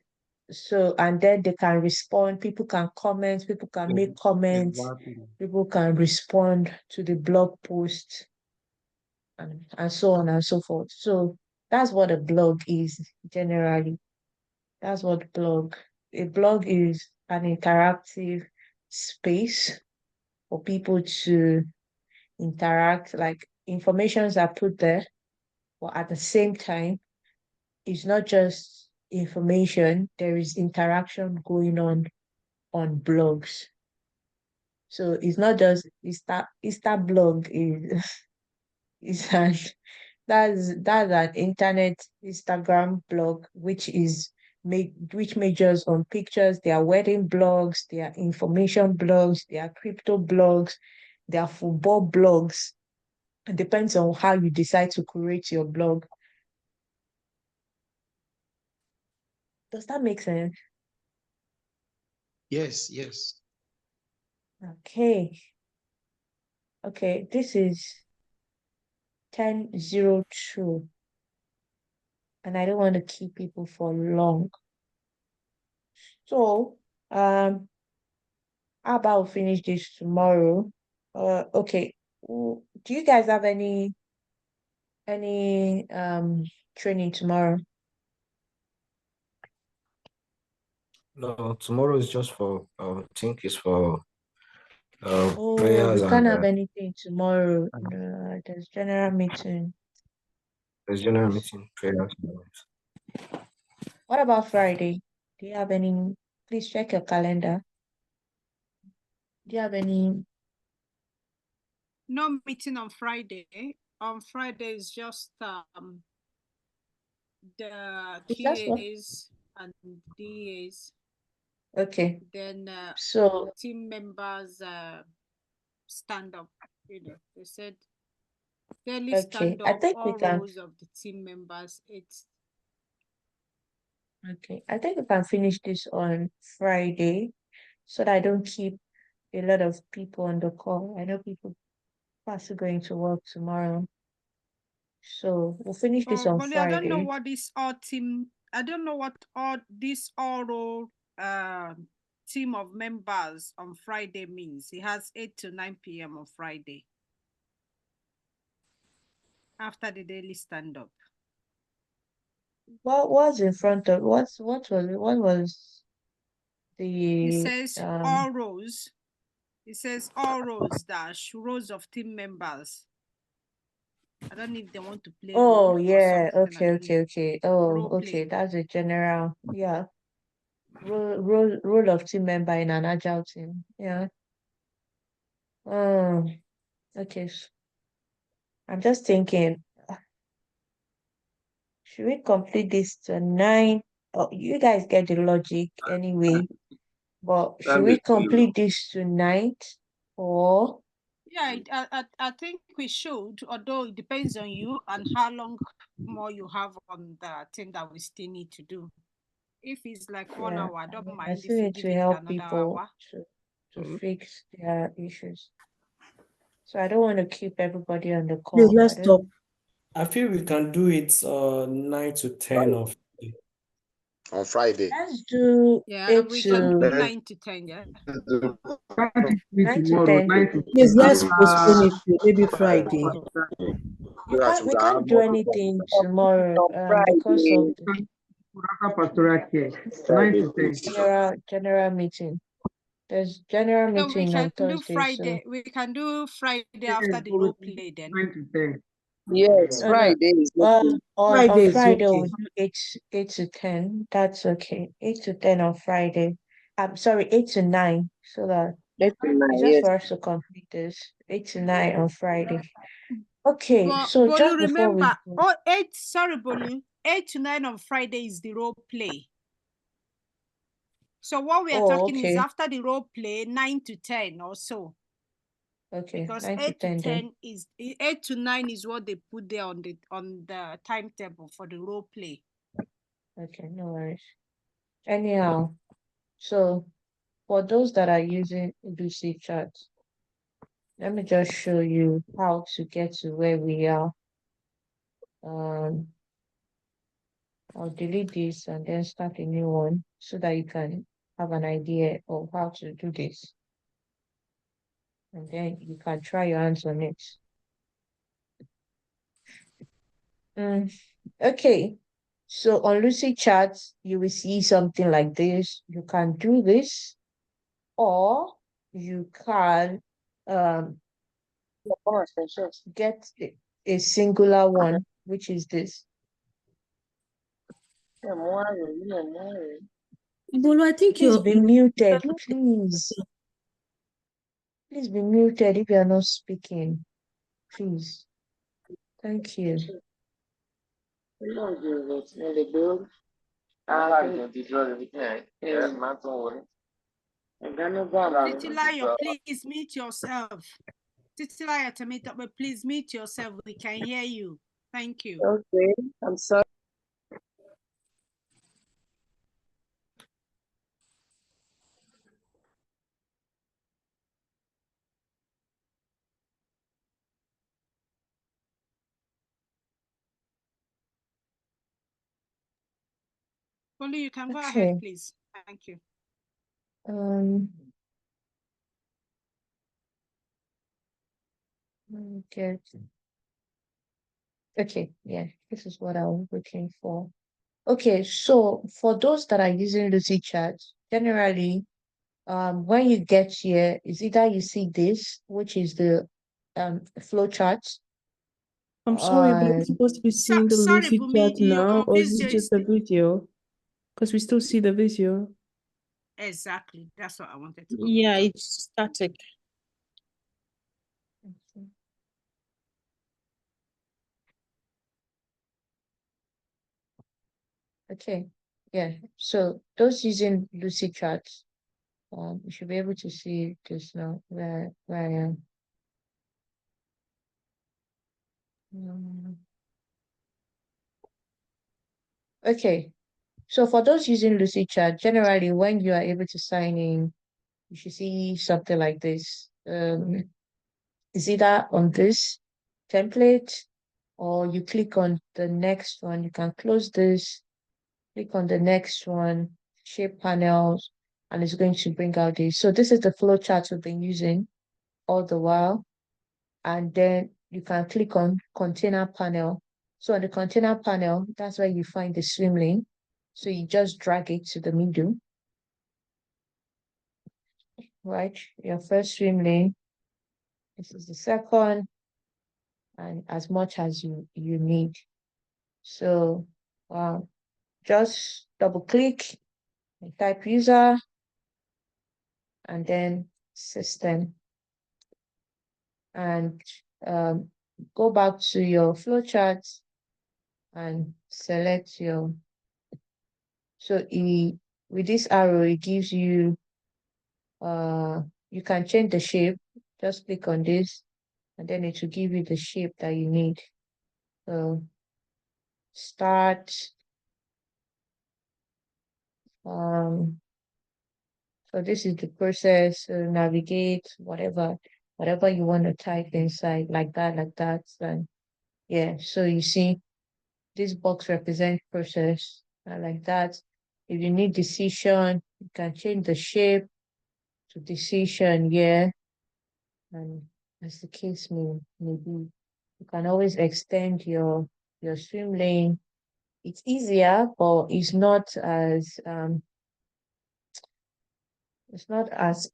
So, and then they can respond, people can comment, people can make comments, Exactly. people can respond to the blog post and so on and so forth. So that's what a blog is generally. That's what a blog is an interactive space for people to interact, like informations are put there, but at the same time, it's not just information, there is interaction going on blogs. So it's not just Insta blog is is an that's an internet Instagram blog which majors on pictures, there are wedding blogs, there are information blogs, there are crypto blogs, there are football blogs. It depends on how you decide to create your blog. Does that make sense? Yes, yes. Okay. Okay, this is 10:02, and I don't want to keep people for long. So, how about we finish this tomorrow? Okay. Do you guys have any training tomorrow? No, tomorrow is just for I think it's for Oh, prayers we can't and have anything tomorrow. No, there's general meeting. there's general Yes. meeting, prayers. What about Friday? Do you have any? Please check your calendar. Do you have any? No meeting on Friday. On Friday is just the It's just what? QAs and DAs. Okay. Then So team members stand up. You know, they said fairly okay, stand I up think we all can. roles of the team members. It's Okay, I think we can finish this on Friday so that I don't keep a lot of people on the call. I know people are still going to work tomorrow. So we'll finish this on But I don't know Friday. what this all team. I don't know what all this oral team of members on Friday means. It has 8 to 9 p.m. on Friday after the daily stand up. What was in front of what was It the says all rows. It says all rows dash rows of team members. I don't know if they want to play role oh or yeah, something. I okay, don't know. okay. Oh, Role okay, play. that's a general, yeah. Role of team member in an agile team. Yeah. Okay. I'm just thinking, should we complete this to 9? Oh, you guys get the logic anyway, but should we complete this tonight or Yeah, I think we should, although it depends on you and how long more you have on the thing that we still need to do. If it's like 1 yeah, hour, I don't I mind still if you need give to it help another people hour. to fix their issues. So I don't want to keep everybody on the Please, call. let's stop. I feel we can do it 9 to 10 of On Friday. Let's do Yeah, 8 we can do to 9 to 10, yeah. 9 to tomorrow, 10. 9 to Please, 10. let's postpone it to maybe Friday. We can't do anything tomorrow because of the Pastoral care, 9 to 10. general meeting. There's general So we meeting can on do Thursday, so Friday. We can do Friday after the role play then. 9 to 10. Yes, no, Friday is okay. on Friday is Friday okay. we'll do 8 to 10. That's okay. 8 to 10 on Friday. I'm sorry, 8 to 9. So that Let's do it's nine, just yes. for us to complete this. 8 to 9 on Friday. Okay, But so Bolu, just before we remember, go, 8 to 9 on Friday is the role play. So what we are oh, talking is okay, after the role play, 9 to 10 or so. okay, Because 9 to 8 to 10 then. 10 is 8 to 9 is what they put there on the timetable for the role play. Okay, no worries. Anyhow, so for those that are using Lucy Chat, let me just show you how to get to where we are. I'll delete this and then start a new one so that you can have an idea of how to do this. And then you can try your hands on it. Okay. So on Lucy Chat, you will see something like this. You can do this, or you can get a singular one, which is this. Bolo, I think Please be muted, cannot- please. Please be muted if you are not speaking. Please. Thank you. Titilayo, please mute yourself. Titilayo, Temitope, please mute yourself. We can hear you. Thank you. Okay, I'm sorry. Bolu, you can go Okay. ahead, please. Thank you. Okay. Okay, yeah, this is what I was looking for. Okay, so for those that are using Lucy Chat, generally, when you get here, is either you see this, which is the flow chart. I'm sorry, but we're supposed to be seeing the Sorry, Lucy Bumi, chat now, your or is video this is just a video? Because we still see the video. exactly. That's what I wanted to. Yeah, it's static. Okay, Yeah, so those using Lucidchart, you should be able to see this now where I am. Okay, so for those using Lucidchart, generally when you are able to sign in, you should see something like this. It's either on this template or you click on the next one. You can close this, click on the next one, shape panels, and it's going to bring out this. So this is the flow chart we've been using all the while. And then you can click on container panel. So on the container panel, that's where you find the swim lane. So you just drag it to the middle, right? Your first swim lane. This is the second, and as much as you need. So just double click and type user and then system, and go back to your flowchart and select your. So with this arrow, it gives you you can change the shape. Just click on this and then it will give you the shape that you need. So start. So this is the process, navigate, whatever you want to type inside, like that. And yeah, so you see this box represents process, like that. If you need decision, you can change the shape to decision, yeah. And as the case may be, you can always extend your swim lane. It's easier, but it's not as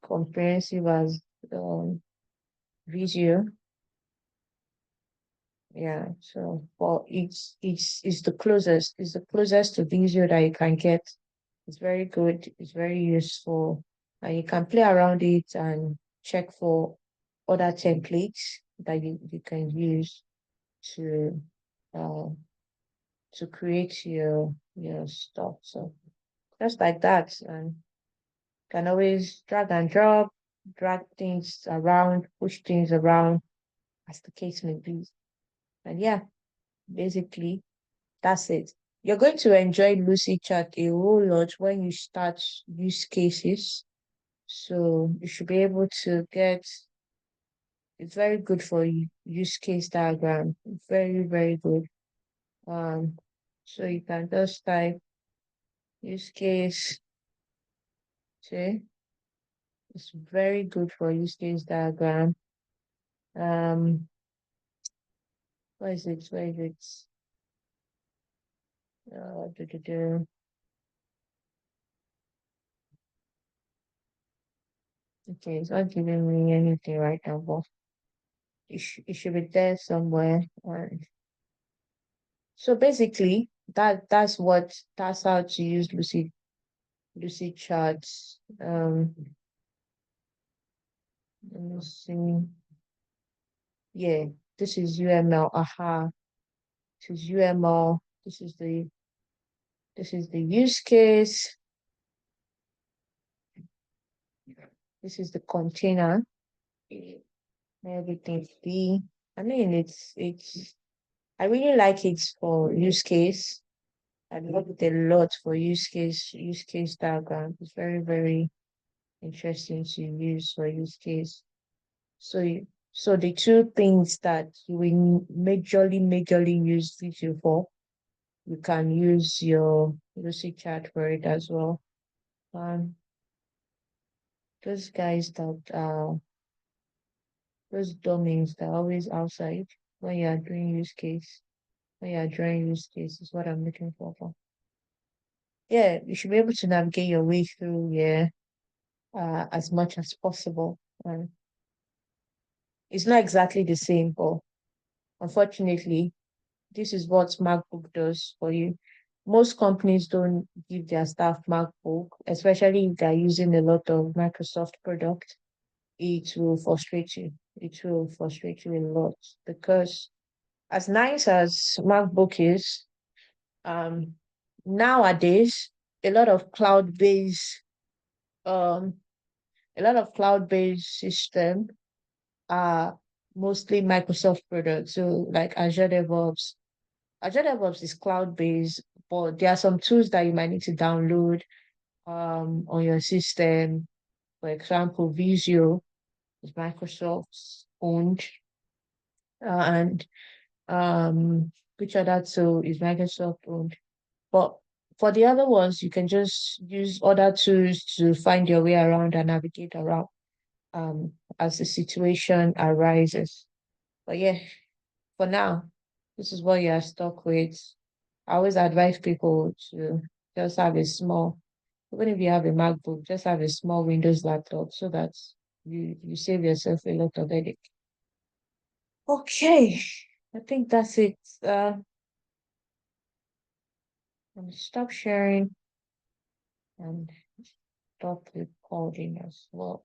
comprehensive as Visio. Yeah, so but it's the closest to Visio that you can get. It's very good, it's very useful, and you can play around it and check for other templates that you can use to create your stuff. So just like that, and can always drag and drop, drag things around, push things around, as the case may be. And yeah, basically that's it. You're going to enjoy Lucidchart a whole lot when you start use cases. So you should be able to get. It's very good for use case diagram. Very, very good. So you can just type use case. See, it's very good for use case diagram. Where is it? Okay, it's not giving me anything right now, but it should be there somewhere. So basically, that's how to use Lucidchart. Let me see. Yeah, this is UML. Aha, this is UML. This is the use case. This is the container. Everything be. I mean, it's. I really like it for use case. I love it a lot for use case diagram. It's very, very interesting to use for use case. So the two things that you will majorly use Visio for, you can use your Lucidchart for it as well. Those guys that those domains that are always outside when you are doing use case, when you are drawing use case is what I'm looking for. Yeah, you should be able to navigate your way through, yeah, as much as possible. And it's not exactly the same, but unfortunately, this is what MacBook does for you. Most companies don't give their staff MacBook, especially if they're using a lot of Microsoft product. It will frustrate you. It will frustrate you a lot because as nice as MacBook is, nowadays a lot of cloud-based system are mostly Microsoft products. So like Azure DevOps. Azure DevOps is cloud-based, but there are some tools that you might need to download on your system. For example, Visio is Microsoft's owned, and which other tool is Microsoft owned. But for the other ones, you can just use other tools to find your way around and navigate around as the situation arises. But yeah, for now, this is what you are stuck with. I always advise people to just have a small, even if you have a MacBook, just have a small Windows laptop so that you save yourself a lot of headache. Okay, I think that's it. I'm gonna stop sharing and stop recording as well.